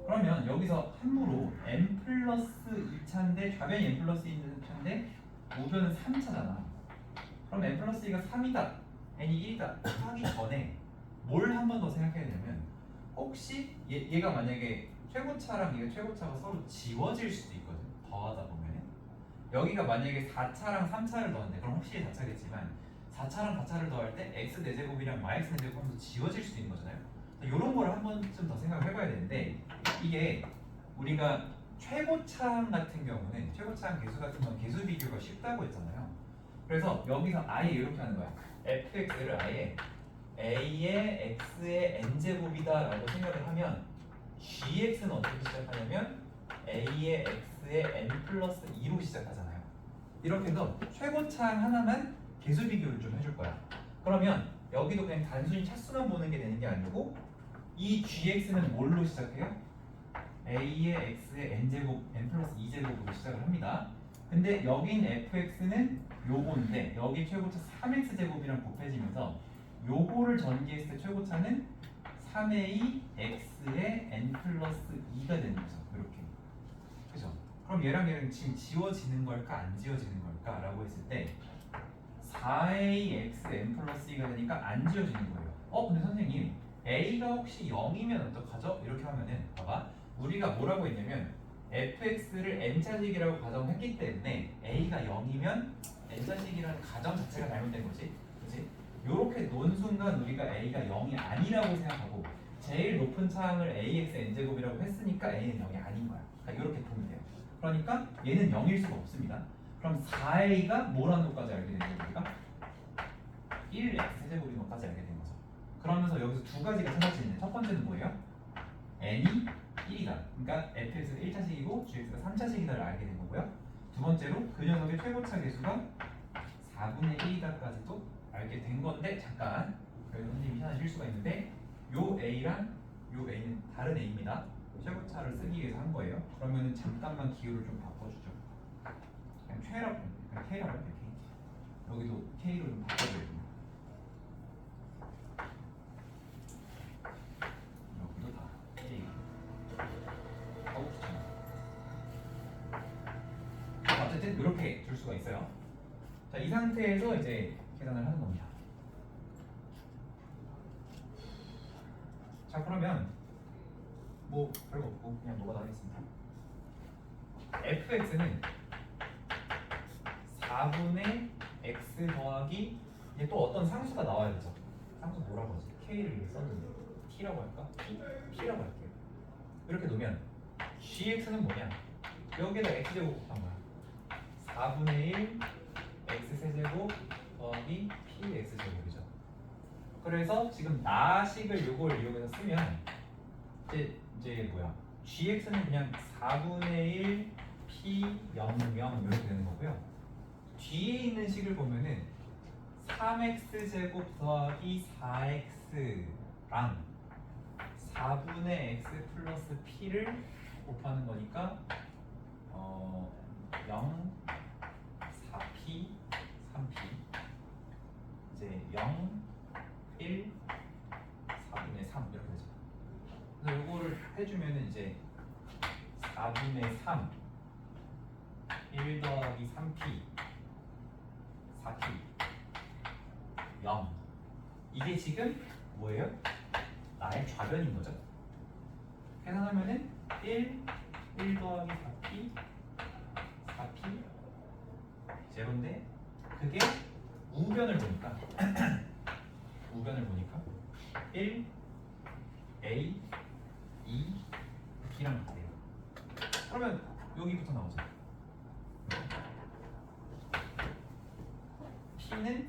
그러면 여기서 함부로 n 플러스 2차인데 좌변이 n 플러스 2차인데 우변은 3차잖아. 그럼 n 플러스 2가 3이다, n이 1이다 하기 전에 뭘 한 번 더 생각해야 되냐면 혹시 얘가 만약에 최고차랑 얘가 최고차가 서로 지워질 수도 있거든. 더하다 보면 여기가 만약에 4차랑 3차를 더한대. 그럼 확실히 4차겠지만 4차랑 4차를 더할 때 x 4제곱이랑 마이너스 4제곱 하면서 지워질 수도 있는 거잖아요. 이런 거를 한 번쯤 더 생각을 해봐야 되는데 이게 우리가 최고차항 같은 경우는 최고차항 개수 같은 경우는 개수 비교가 쉽다고 했잖아요. 그래서 여기서 아예 이렇게 하는 거야. fx를 아예 a의 x의 n제곱이다 라고 생각을 하면 gx는 어떻게 시작하냐면 a의 x의 n 플러스 2로 시작하잖아요. 이렇게 해서 최고차항 하나만 개수 비교를 좀 해줄 거야. 그러면 여기도 그냥 단순히 차수만 보는 게 되는 게 아니고 이 gx는 뭘로 시작해요? a의 x의 n제곱 n 플러스 2제곱으로 시작을 합니다. 근데 여긴 fx는 요건데 여기 최고차 3x제곱이랑 곱해지면서 요거를 전개했을 때 최고차는 3a x의 n 플러스 2가 되는 거죠. 이렇게. 그죠? 그럼 얘랑 얘랑 지금 지워지는 걸까 안 지워지는 걸까? 라고 했을 때 4a x n 플러스 2가 되니까 안 지워지는 거예요. 근데 선생님 a가 혹시 0이면 어떡하죠? 이렇게 하면은 봐봐. 우리가 뭐라고 했냐면 fx를 n차식이라고 가정했기 때문에 a가 0이면 n차식이라는 가정 자체가 잘못된 거지. 그치? 요렇게 논 순간 우리가 a가 0이 아니라고 생각하고 제일 높은 차항을 ax n제곱이라고 했으니까 a는 0이 아닌 거야. 그러니까 이렇게 보면 돼요. 그러니까 얘는 0일 수가 없습니다. 그럼 4a가 뭐라는 것까지 알게 된 거예요? 우리가 1x 세제곱인 것까지 알게 된 거죠. 그러면서 여기서 두 가지가 찾아지는데 첫 번째는 뭐예요? n이 1이다. 그러니까 fx가 1차식이고 gx가 3차식이다를 알게 된 거고요. 두 번째로 그 녀석의 최고차 개수가 4분의 1이다까지도 알게 된 건데 잠깐 여기 선생님이 하나 실수가 있는데 요 a랑 요 a는 다른 a입니다. 최고차를 쓰기 위해서 한 거예요. 그러면은 잠깐만 기호를 좀 바꿔주죠. 그냥 k라고 할게요. 여기도 k로 좀 바꿔줘야 됩니다. 여기도 다 k. 어쨌든 이렇게 줄 수가 있어요. 자, 이 상태에서 이제 계산을 하는 겁니다. 자, 그러면 뭐 별거 없고 그냥 뭐가 나겠습니다. fx는 4분의 x 더하기 이제 또 어떤 상수가 나와야 되죠. 상수 뭐라고 하지? k를 여기 썼는데 t라고 할까? t라고 할게요. 이렇게 놓으면 gx는 뭐냐? 여기에다 x제곱 곱한 거야. 4분의 1 x 세제곱 더하기 p x제곱이죠. 그래서 지금 나식을 요걸 이용해서 쓰면 이제 뭐야? gx는 그냥 4분의 1 p 0 0 이렇게 되는 거고요. 뒤에 있는 식을 보면은 3x 제곱 더하기 4x랑 4분의 x 플러스 p를 곱하는 거니까 0 4p 3p 이제 0 1 4분의 3 이렇게 되죠. 그래서 이거를 해주면은 이제 4분의 3 1 더하기 3p 4p 0 이게 지금 뭐예요? 나의 좌변인 거죠. 계산하면은 1 더하기 4p 4p 이건데 그게 우변을 보니까 우변을 보니까 1, A, 2, B랑 같아요. 그러면 여기부터 나오죠. P는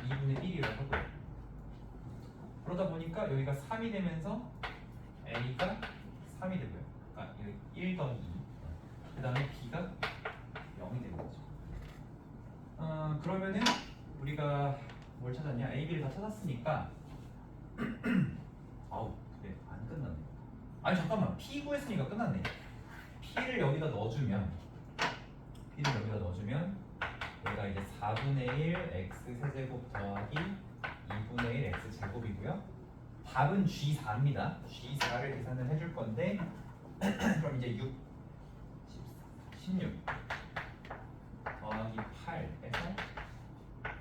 2분의 1이라고 하고요. 그러다 보니까 여기가 3이 되면서 A가 3이 되고요. 그러니까 여기 1 더하기 2. 그 다음에 B가 0이 되는 거죠. 그러면은 우리가 뭘 찾았냐? A, B를 다 찾았으니까 아우, 그래 안 끝났네. 아니 잠깐만, P 구했으니까 끝났네. P를 여기다 넣어주면 얘가 이제 4분의 1 x 세제곱 더하기 2분의 1 x 제곱이고요. 답은 G4입니다. G4를 계산을 해줄 건데 그럼 이제 6, 16 더하기 8에서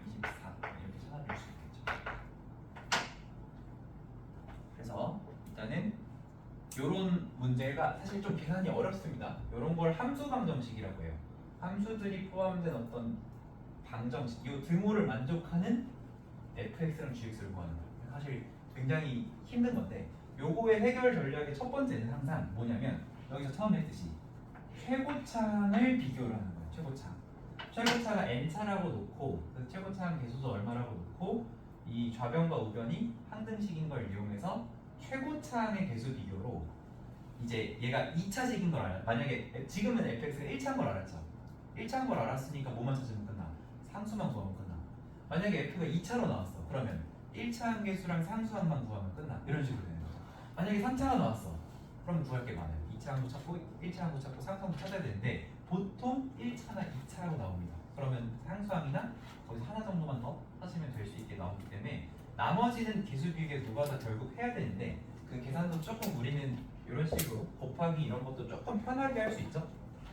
24 이렇게 찾아줄 수 있겠죠. 그래서 일단은 요런 문제가 사실 좀 계산이 어렵습니다. 요런 걸 함수 방정식이라고 해요. 함수들이 포함된 어떤 방정식, 요 등호를 만족하는 fx랑 gx를 구하는 거예요. 사실 굉장히 힘든 건데 요거의 해결 전략의 첫 번째는 항상 뭐냐면 여기서 처음에 했듯이 최고차항을 비교를 하는 거예요. 최고차가 n차라고 놓고 그 최고차항 개수도 얼마라고 놓고 이 좌변과 우변이 항등식인 걸 이용해서 최고차항의 개수 비교로 이제 얘가 2차식인 걸 알아요. 만약에 지금은 fx가 1차인 걸 알았죠. 1차인 걸 알았으니까 뭐만 찾으면 끝나? 상수만 구하면 끝나. 만약에 f가 2차로 나왔어. 그러면 1차항 개수랑 상수항만 구하면 끝나. 이런 식으로 되는 거죠. 만약에 3차가 나왔어. 그럼 구할 게 많아요. 2차항도 찾고 1차항도 찾고 상수항도 찾아야 되는데 보통 1차나 2차로 나옵니다. 그러면 상수항이나 거기서 하나 정도만 더 하시면 될 수 있게 나오기 때문에 나머지는 개수 비교에 누가다 결국 해야 되는데 그 계산도 조금 우리는 이런 식으로 곱하기 이런 것도 조금 편하게 할 수 있죠.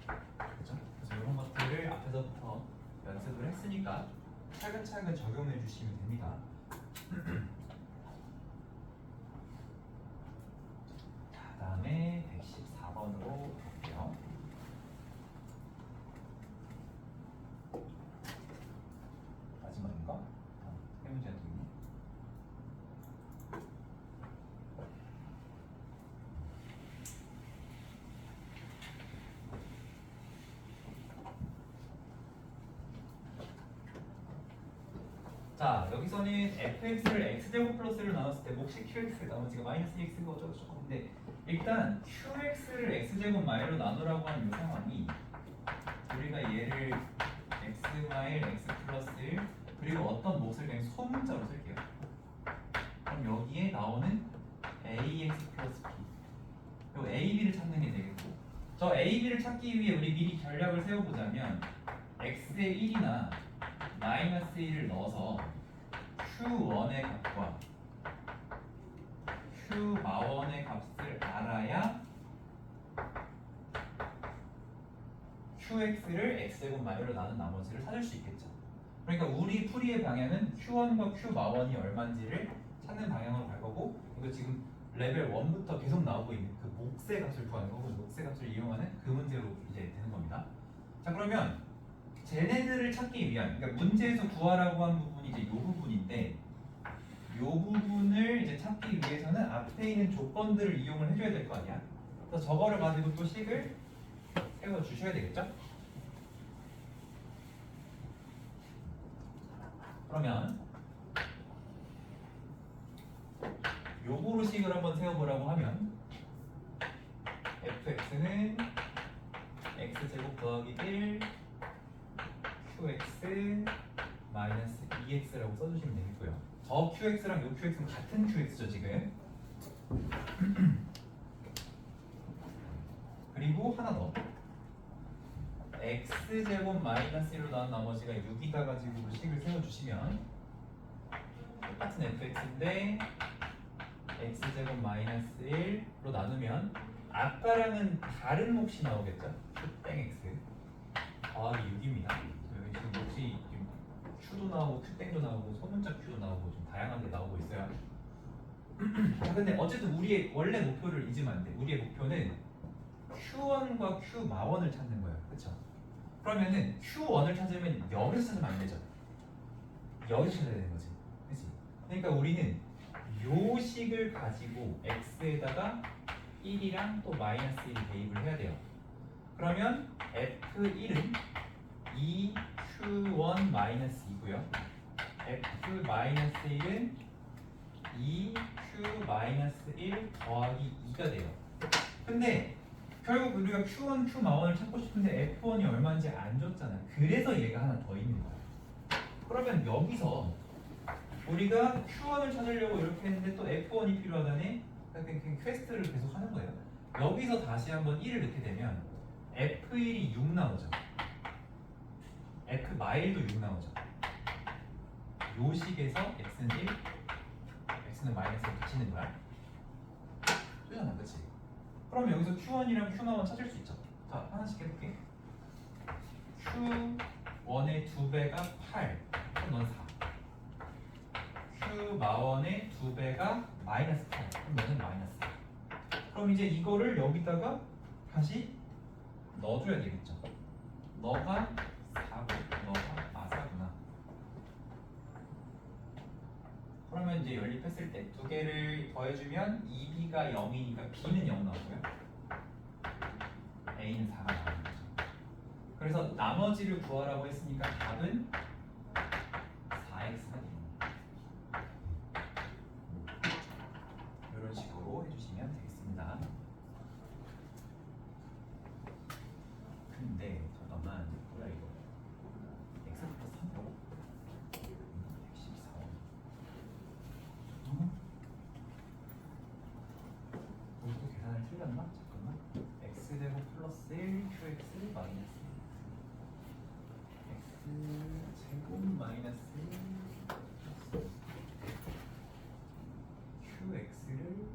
그렇죠? 그래서 이런 것들을 앞에서부터 연습을 했으니까 차근차근 적용해 주시면 됩니다. 자, 다음에 114번으로 볼게요. 마지막인가? 해문제가 또 있네. 자, 여기서는 fx를 x제곱 플러스를 나눴을 때 몫이 qx 나머지가 마이너스 x가 어쩌고저쩌고 근데 일단 qx를 x제곱 마이로 나누라고 하는 이 상황이 우리가 얘를 x 마일 x 플러스 1 그리고 어떤 몫을 그냥 소문자로 쓸게요. 그럼 여기에 나오는 ax 플러스 b 요 ab를 찾는 게 되겠고 저 ab를 찾기 위해 우리 미리 전략을 세워보자면 x의 1이나 마이너스 1을 넣어서 Q1의 값과 Q 마원의 값을 알아야 QX를 X제곱 마이너로 나눈 나머지를 찾을 수 있겠죠. 그러니까 우리 풀이의 방향은 Q1과 Q마원이 얼마인지를 찾는 방향으로 갈 거고 이거 지금 레벨 1부터 계속 나오고 있는 그 몫의 값을 구하는 거고 몫의 값을 이용하는 그 문제로 이제 되는 겁니다. 자 그러면 쟤네들을 찾기 위한 그러니까 문제에서 구하라고 한 부분이 이제 이 부분인데 이 부분을 이제 찾기 위해서는 앞에 있는 조건들을 이용을 해줘야 될 거 아니야. 그래서 저거를 가지고 또 식을 세워 주셔야 되겠죠. 그러면 요거로 식을 한번 세워보라고 하면 fx는 x제곱 더하기 1 qx 마이너스 2x라고 써주시면 되겠고요. 저 qx랑 요 qx는 같은 qx죠 지금. 그리고 하나 더 x제곱 마이너스 1로 나온 나머지가 6이다 가지고 식을 세워주시면 똑같은 fx인데 x제곱 마이너스 1로 나누면 아까랑은 다른 몫이 나오겠죠? q땡x 더하기 6입니다. 여기 지금 몫이 q도 나오고 q땡도 나오고 소문자 q도 나오고 좀 다양하게 나오고 있어요. 자, 근데 어쨌든 우리의 원래 목표를 잊으면 안 돼. 우리의 목표는 q1과 q마원을 찾는 거예요. 그렇죠? 그러면은 Q1을 찾으면 여기서 찾으면 안 되죠. 여기서 찾아야 되는 거지. 그치? 그러니까 우리는 요 식을 가지고 x에다가 1이랑 또 마이너스 1을 대입을 해야 돼요. 그러면 f1은 2q1 마이너스 2고요. f 마이너스 1은 2q 마이너스 1 더하기 2가 돼요. 근데 결국 우리가 q1, q마원을 찾고 싶은데 f1이 얼마인지 안 줬잖아. 그래서 얘가 하나 더 있는 거야. 그러면 여기서 우리가 Q1을 찾으려고 이렇게 했는데 또 F1이 필요하다니 그냥 퀘스트를 계속 하는 거예요. 여기서 다시 한번 1을 넣게 되면 F1이 6 나오죠. F 마일도 6 나오죠. 요 식에서 X는 1, X는 마이너스를 붙이는 거야. 그잖아, 그치? 그럼 여기서 Q1이랑 Q마원 찾을 수 있죠. 자, 하나씩 해볼게. Q1의 2배가 8, 그럼 넌 4. Q 마원의 2배가 마이너스 8, 그럼 너는 마이너스 4. 그럼 이제 이거를 여기다가 다시 넣어줘야 되겠죠. 너가 4고 너가 4구나. 그러면 이제 연립했을 때 두 개를 더해주면 2b가 0이니까 b는 0 나오고요. a는 4가 나오는 거죠. 그래서 나머지를 구하라고 했으니까 답은 4x가 됩니다. 이런 식으로 해주시면 되겠습니다. 근데 잠깐만, 뭐야 이거? x 플러스 3이라고? 114원. 이거 계산을 틀렸나? 잠깐만. x제곱 플러스 1 qx 마이너스 1 x제곱 마이너스 1 qx를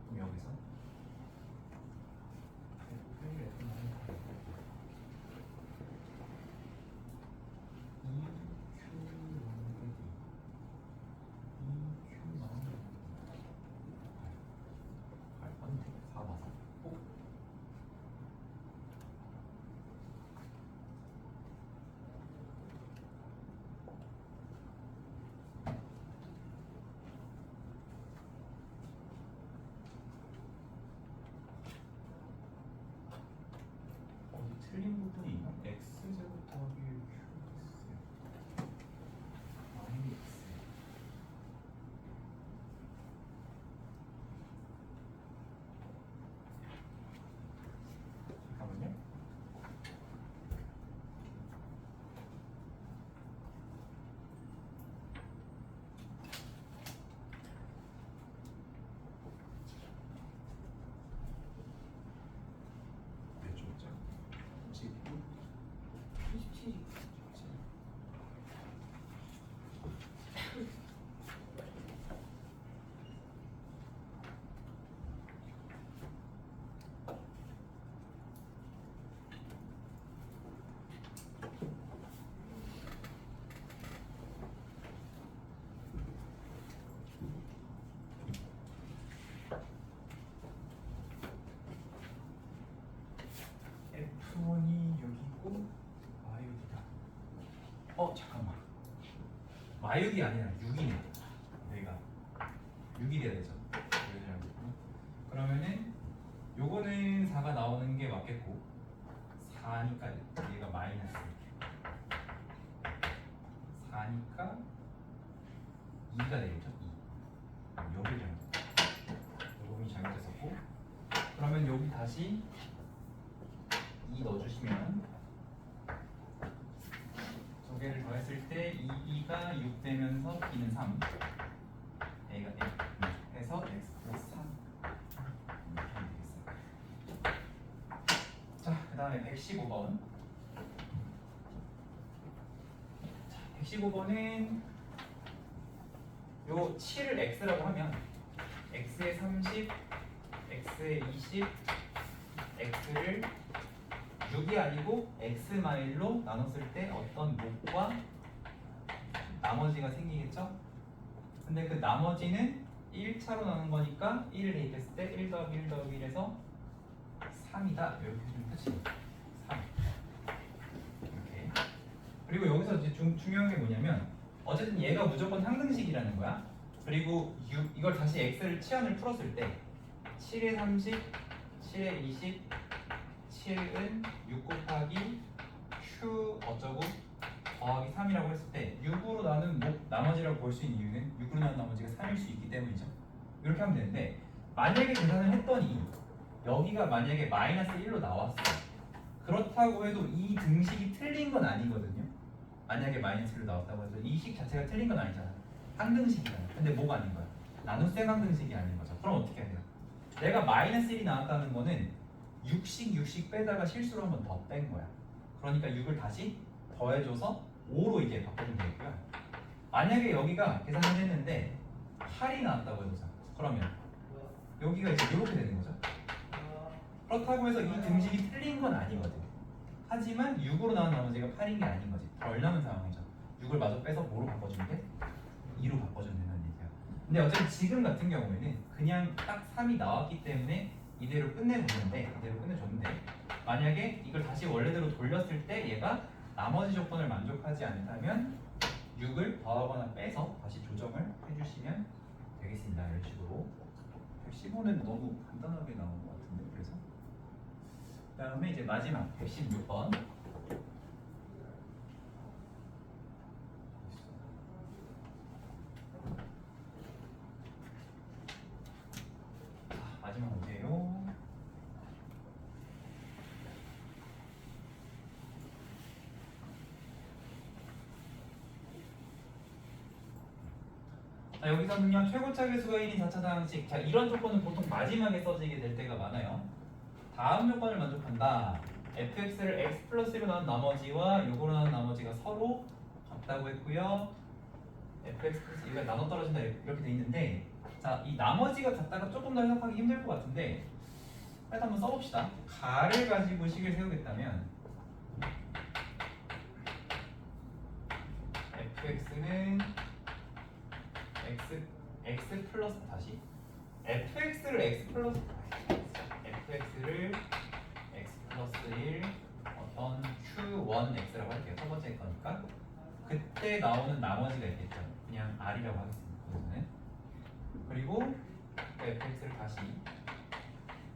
그럼 여기서 f를 F만 4 맞아? 어디 틀린 부분이 있나? x제곱 더하기 qx 마이너스 잠깐만요. 몇 초죠? 32? 27이. F1이 여기 있고 마이읒이다. 잠깐만. 마이읒이 아니라 6이네. 여기가 6이 돼야 되죠. 그러면은 요거는 4가 나오는 게 맞겠고 4니까 얘가 마이너스 4니까 2가 되겠죠. 2. 여기 요금이 잘못됐었고 그러면 여기 다시 2 넣어주시면 두 개를 더했을 때 2b가 6 되면서 b는 3 a가 1 해서 x 플러스 3 이렇게 하면 되겠어요. 자, 그 다음에 115번. 자, 115번은 요 7을 x라고 하면 x에 30, x에 20, x를 6이 아니고 x 마일로 나눴을 때 어떤 목과 나머지가 생기겠죠? 근데 그 나머지는 1차로 나눈 거니까 1을 대입했을 때 1 더하기 1 더하기 1에서 3이다. 이렇게 해주면 끝이 3. 이렇게. 그리고 여기서 이제 중요한 게 뭐냐면 어쨌든 얘가 무조건 상등식이라는 거야. 그리고 이걸 다시 x를 치환을 풀었을 때 7에 30, 7에 20, 7은 6 곱하기 q 어쩌고 더하기 3이라고 했을 때 6으로 나눈 나머지라고 볼 수 있는 이유는 6으로 나눈 나머지가 3일 수 있기 때문이죠. 이렇게 하면 되는데 만약에 계산을 했더니 여기가 만약에 마이너스 1로 나왔어. 그렇다고 해도 이 등식이 틀린 건 아니거든요. 만약에 마이너스 1로 나왔다고 해도 이 식 자체가 틀린 건 아니잖아. 항등식이잖아. 근데 뭐가 아닌 거야? 나눗셈 항등식이 아닌 거죠. 그럼 어떻게 해야 돼요? 내가 마이너스 1이 나왔다는 거는 6씩 빼다가 실수로 한 번 더 뺀 거야. 그러니까 6을 다시 더해줘서 5로 이제 바꿔주면 되고요. 만약에 여기가 계산을 했는데 8이 나왔다고 해보자. 그러면 여기가 이제 이렇게 되는 거죠. 그렇다고 해서 이 등식이 틀린 건 아니거든. 하지만 6으로 나온 나머지가 8인 게 아닌 거지. 덜 남은 상황이죠. 6을 마저 빼서 뭐로 바꿔주면 돼? 2로 바꿔주면 된다는 얘기야. 근데 어차피 지금 같은 경우에는 그냥 딱 3이 나왔기 때문에 이대로 끝내줬는데 만약에 이걸 다시 원래대로 돌렸을 때 얘가 나머지 조건을 만족하지 않다면 6을 더하거나 빼서 다시 조정을 해주시면 되겠습니다. 이런 식으로 115는 너무 간단하게 나온 것 같은데 그래서 그 다음에 이제 마지막 116번 마지막 문제예요. 자, 여기서는요 최고차 계수가 1인 4차 상항식. 자, 이런 조건은 보통 마지막에 써지게 될 때가 많아요. 다음 조건을 만족한다. fx를 x 플러스 1로 나눈 나머지와 요거로 나눈 나머지가 서로 같다고 했고요. fx 플러스 1가 나눠 떨어진다 이렇게 돼 있는데, 자, 이 나머지가 같다가 조금 더 해석하기 힘들 것 같은데 일단 한번 써봅시다. 가를 가지고 식을 세우겠다면 fx는 x 플러스 다시 fx를 x 플러스 x 플러스 1 어떤 q1x라고 할게요. 첫 번째 거니까 그때 나오는 나머지가 있겠죠. 그냥 r이라고 하겠습니다. 거기서는. 그리고 fx를 다시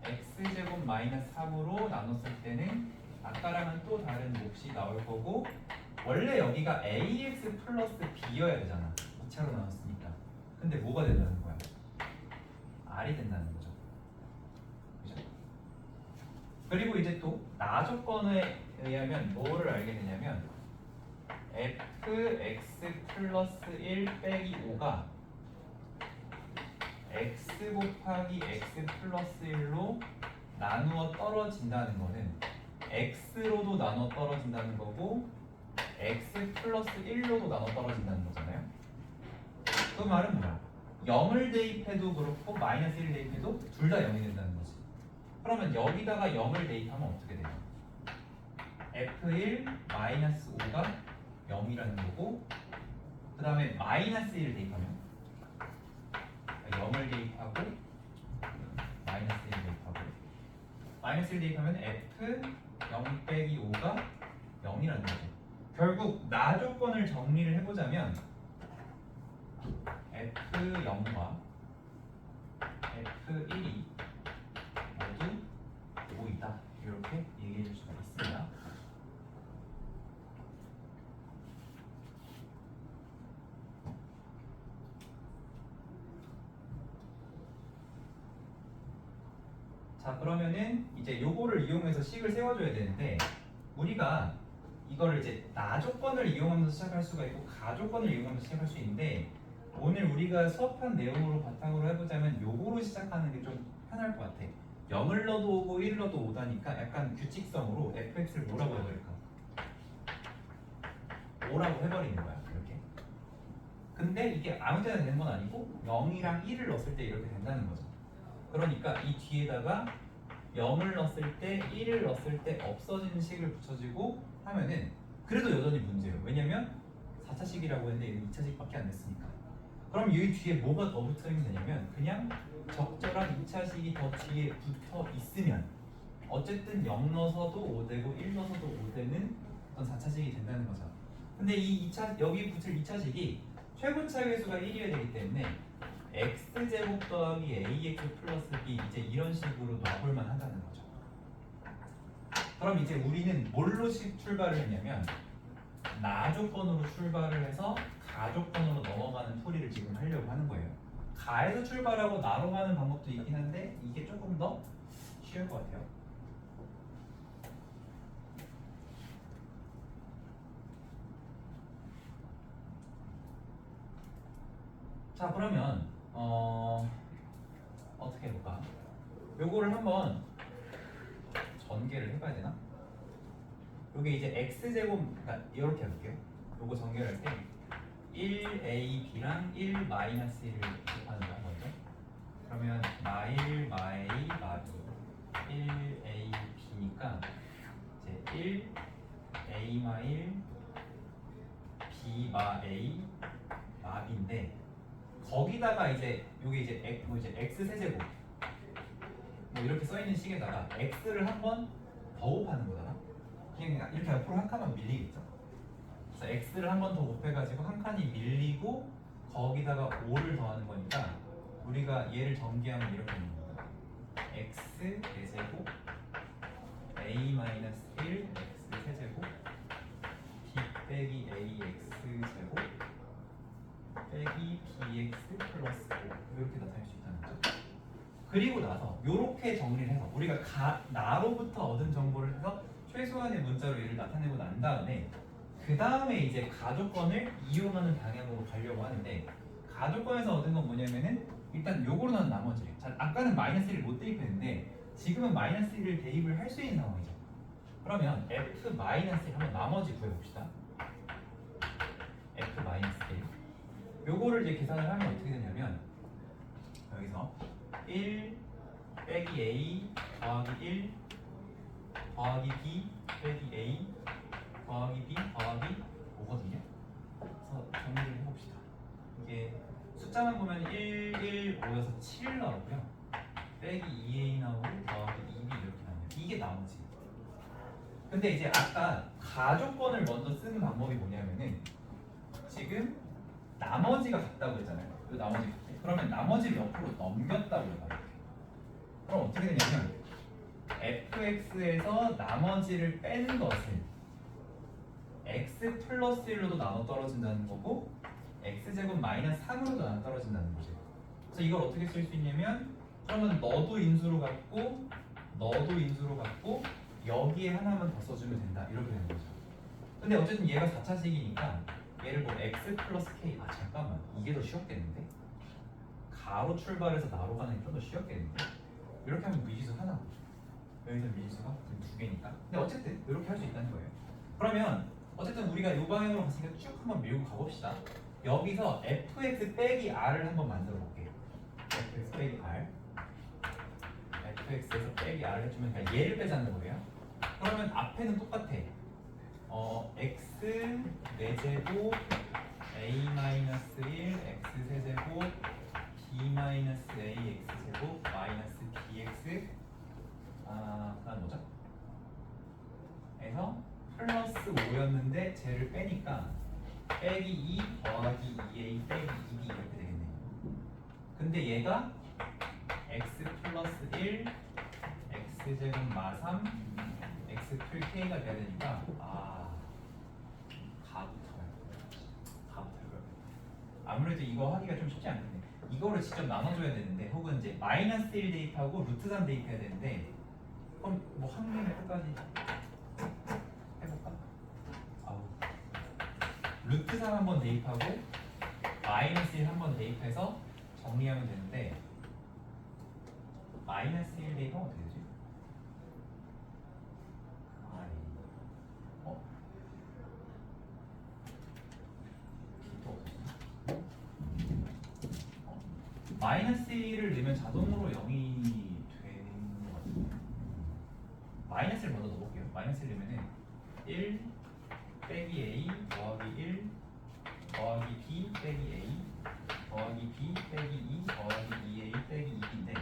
x제곱 마이너스 3으로 나눴을 때는 아까랑은 또 다른 몫이 나올 거고, 원래 여기가 ax 플러스 b여야 되잖아. 2차로 나눴으니까. 근데 뭐가 된다는 거야? r이 된다는 거죠. 그죠? 그리고 이제 또 나 조건에 의하면 뭐를 알게 되냐면 fx 플러스 1 빼기 5가 x 곱하기 x 플러스 1로 나누어 떨어진다는 거는 x로도 나눠 떨어진다는 거고 x 플러스 1로도 나눠 떨어진다는 거잖아요. 그 말은 뭐야? 0을 대입해도 그렇고 마이너스 1을 대입해도 둘 다 0이 된다는 거지. 그러면 여기다가 0을 대입하면 어떻게 돼요? f1 마이너스 5가 0이라는 거고, 그 다음에 마이너스 1을 대입하면 0을 대입하고 마이너스 1을 대입하고 마이너스 1 대입하면 f 0 빼기 5가 0이라는 거죠. 결국 나 조건을 정리를 해보자면 f0과 f1이 모두 5이다. 이렇게 얘기해 줄 수가 있습니다. 자, 그러면은 이제 요거를 이용해서 식을 세워줘야 되는데, 우리가 이거를 이제 나 조건을 이용하면서 시작할 수가 있고 가 조건을 이용하면서 시작할 수 있는데, 오늘 우리가 수업한 내용으로 바탕으로 해보자면 요거로 시작하는 게 좀 편할 것 같아. 0을 넣어도 오고 1을 넣어도 5다니까 약간 규칙성으로 fx를 뭐라고 해버릴까? 5라고 해버리는 거야. 이렇게. 근데 이게 아무 데나 되는 건 아니고 0이랑 1을 넣었을 때 이렇게 된다는 거죠. 그러니까 이 뒤에다가 0을 넣었을 때 1을 넣었을 때 없어지는 식을 붙여주고 하면은 그래도 여전히 문제예요. 왜냐면 4차식이라고 했는데 얘는 2차식밖에 안 됐으니까. 그럼 여기 뒤에 뭐가 더 붙어있는 되냐면 그냥 적절한 2차식이 더 뒤에 붙어 있으면 어쨌든 0 넣어서도 5되고 1 넣어서도 5되는 어떤 4차식이 된다는 거죠. 근데 이 2차 여기 붙을 2차식이 최고차 계수가 1이어야 되기 때문에 x제곱 더하기 ax 플러스 b 이제 이런 식으로 놔볼만 하다는 거죠. 그럼 이제 우리는 뭘로 출발을 했냐면 나 조건으로 출발을 해서 가 조건으로 넘어가는 풀이를 지금 하려고 하는 거예요. 가에서 출발하고 나로 가는 방법도 있긴 한데 이게 조금 더 쉬울 것 같아요. 자 그러면 어떻게 해볼까? 요거를 한번 전개를 해봐야 되나? 요게 이제 x제곱 그러니까 이렇게 해볼게요. 요거 전개를 할 때 1ab랑 1 마이너스 1을 곱하는 거야 먼저. 그러면 마1 마2 마2 1ab니까 이제 1a 마1 b 마 a 마b인데 거기다가 이제 요게 이제 x 세제곱 뭐 이렇게 써 있는 식에다가 x를 한 번 더 곱하는 거잖아. 그냥 이렇게 앞으로 한 칸만 밀리겠죠. 그래서 x를 한 번 더 곱해가지고 한 칸이 밀리고 거기다가 5를 더하는 거니까 우리가 얘를 전개하면 이렇게 되는 거야. x 대제곱 a 마이너스 1 x 세제곱 b 빼기 ax 제곱 빼기 bx 플러스 5 이렇게 나타낼 수 있다는 거죠. 그리고 나서 이렇게 정리를 해서 우리가 나로부터 얻은 정보를 해서 최소한의 문자로 얘를 나타내고 난 다음에 그 다음에 이제 가조건을 이용하는 방향으로 가려고 하는데 가조건에서 얻은 건 뭐냐면은 일단 요거로 나온 나머지를 자 아까는 마이너스 1을 못 대입했는데 지금은 마이너스 1을 대입을 할 수 있는 상황이죠. 그러면 f 마이너스 1 한번 나머지 구해봅시다. f 마이너스 1 요거를 이제 계산을 하면 어떻게 되냐면 여기서 1 빼기 a 더하기 1 더하기 b 빼기 a 더하기 b 더하기 5거든요. 그래서 정리를 해봅시다. 이게 숫자만 보면 1, 1, 5여서 7 나오고요. 빼기 2a 나오고 더하기 2b 이렇게 나와요. 이게 나머지. 근데 이제 아까 가조건을 먼저 쓰는 방법이 뭐냐면은 지금 나머지가 같다고 했잖아요. 이 나머지 같아. 그러면 나머지를 옆으로 넘겼다고 해요. 그럼 어떻게 되냐면 fx에서 나머지를 빼는 것은 x 플러스 1로도 나눠 떨어진다는 거고 x제곱 마이너스 3으로도 나눠 떨어진다는 거죠. 그래서 이걸 어떻게 쓸 수 있냐면 그러면 너도 인수로 갖고 너도 인수로 갖고 여기에 하나만 더 써주면 된다 이렇게 되는 거죠. 근데 어쨌든 얘가 4차식이니까 얘를 뭐 x 플러스 k 잠깐만 이게 더 쉬웠겠는데? 가로 출발해서 나로 가는 게 좀 더 쉬웠겠는데? 이렇게 하면 미지수 하나 여기서 미지수가 두 개니까 근데 어쨌든 이렇게 할 수 있다는 거예요. 그러면 어쨌든 우리가 이 방향으로 갔으니까 쭉 한번 밀고 가봅시다. 여기서 fx 빼기 r을 한번 만들어 볼게요. fx 빼기 r fx에서 빼기 r을 해주면 그냥 얘를 빼자는 거예요. 그러면 앞에는 똑같아. x 4제곱 a-1 x 세제곱 b-a x제곱 마이너스 bx 그다음 뭐죠? 에서 플러스 5였는데 쟤를 빼니까 빼기 2 더하기 2a 빼기 2b 이렇게 되겠네요. 근데 얘가 x 플러스 1 x제곱 마3 x 풀 k가 돼야 되니까 가부터요. 아무래도 이거 하기가 좀 쉽지 않겠네. 이거를 직접 나눠줘야 되는데 혹은 이제 마이너스 1 대입하고 루트 3 대입해야 되는데 그럼 뭐 한 개의 끝까지 해볼까? 루트 3 한번 대입하고 마이너스 1 한번 대입해서 정리하면 되는데 마이너스 1 대입하면 어떻게 되지? 마이너스 1을 넣으면 자동으로 0이 되는 것 같은데 마이너스를 먼저 넣어볼게요. 마이너스 1 넣으면 1 빼기 a 더하기 1 더하기 b 빼기 a 더하기 2b 빼기 2 더하기 2a 빼기 2b인데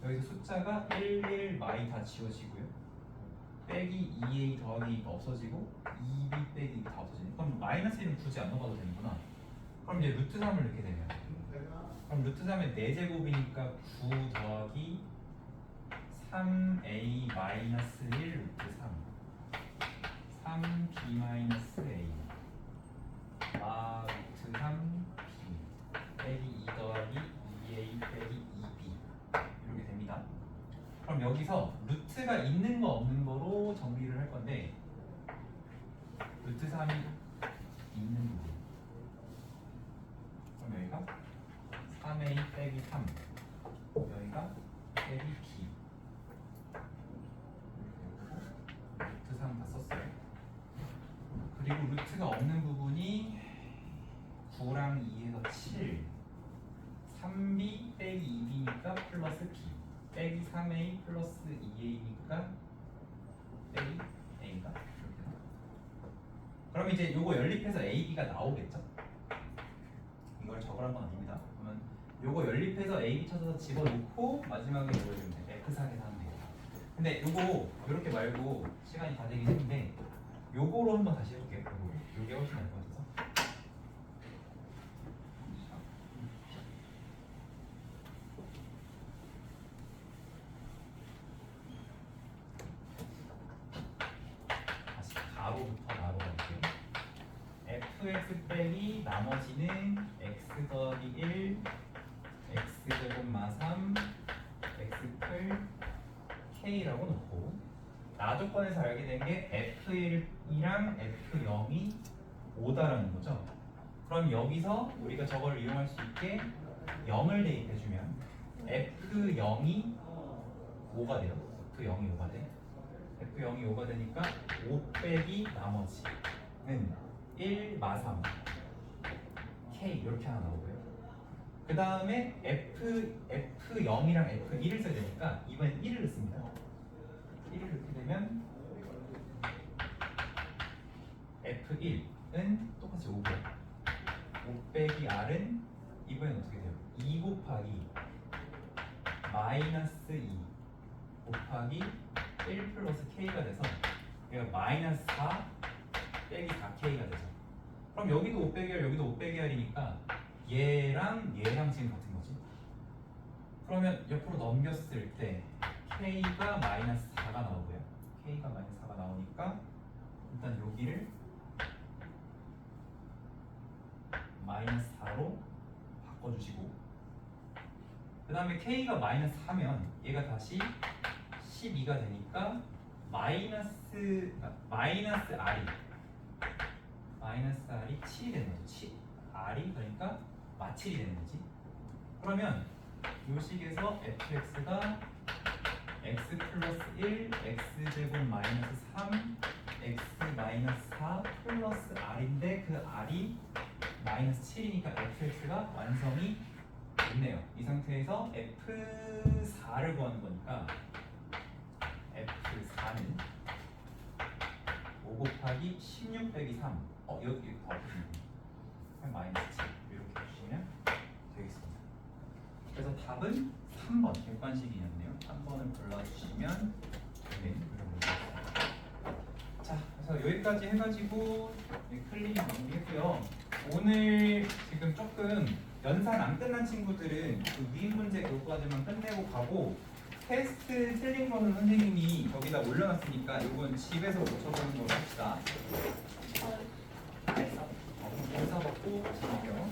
여기서 숫자가 1, 1, 마이 다 지워지고요. 빼기 2a 더하기 2가 없어지고 2b 빼기 2가 다 없어지네. 그럼 마이너스 1은 굳이 안 넣어봐도 되는구나. 그럼 이제 루트 3을 넣게 되면 그럼 루트 3의 4제곱이니까 9 더하기 3a 마이너스 1 루트 3 3b 마이너스 a 루트 3b 빼기 2 더하기 2a 빼기 2b 이렇게 됩니다. 그럼 여기서 루트가 있는 거 없는 거로 정리를 할 건데 루트 3이 있는 부분 그럼 여기가 3a 빼기 3 여기가 빼기 b 루트 3 다 썼어요. 그리고 루트가 없는 부분이 9랑 2에서 7 3b 빼기 2b니까 플러스 b 빼기 3a 플러스 2a니까 빼기 a가 이렇게 나와요. 그럼 이제 요거 연립해서 ab가 나오겠죠? 이걸 적으란 건 아닙니다. 그러면 요거 연립해서 ab 찾아서 집어넣고 마지막에 이거 해주면 돼. f 사하게 하면 돼요. 근데 요거 요렇게 말고 시간이 다 되긴 했는데 요거로 한번 다시 해볼게요. 요게 훨씬 나을 것 같아서. 다시 가로부터 나로 갈게요. fx 빼기 나머지는 x 더하기 1 x제곱 마3 x플 k라고 놓고 나 조건에서 알게 된 게 f1이랑 f0이 5다라는 거죠. 그럼 여기서 우리가 저걸 이용할 수 있게 0을 대입해주면 f0이 5가 돼요. f0이 5가 돼. f0이 5가 되니까 5 빼기 나머지는 1 마3 k 이렇게 하나 나오고요. 그 다음에 f0이랑 f1을 써야 되니까 이번엔 1을 넣습니다. 1을 넣게 되면 f1은 똑같이 5고요. 5 빼기 r은 이번엔 어떻게 돼요? 2 곱하기 마이너스 2 곱하기 1 플러스 k가 돼서 얘가 마이너스 4 빼기 4k가 되죠. 그럼 여기도 5 빼기 r 여기도 5 빼기 r이니까 얘랑 지금 같은 거지. 그러면 옆으로 넘겼을 때 k가 마이너스 4가 나오고요. k가 마이너스 4가 나오니까 일단 여기를 마이너스 4로 바꿔주시고 그 다음에 k가 마이너스 4면 얘가 다시 12가 되니까 마이너스 r이 7이 되는 거죠. r이 그러니까 마7이 되는 거지. 그러면 이 식에서 fx가 x 플러스 1 x제곱 마이너스 3 x 마이너스 4 플러스 r인데 그 r이 마이너스 7이니까 fx가 완성이 됐네요. 이 상태에서 f4를 구하는 거니까 f4는 5 곱하기 16 빼기 3 여기 더 없으시면 마이너스 7 이렇게 해주시면 되겠습니다. 그래서 답은 3번 객관식이었네요. 3번을 골라주시면 되는 그런 문제입니다. 자, 그래서 여기까지 해가지고 클리닉 마무리했고요. 오늘 지금 조금 연산 안 끝난 친구들은 그 위인 문제 그거까지만 끝내고 가고 테스트 틀린 거는 선생님이 여기다 올려놨으니까 이건 집에서 고쳐보는 걸로 합시다. 알겠어? 검사 받고 드릴게요.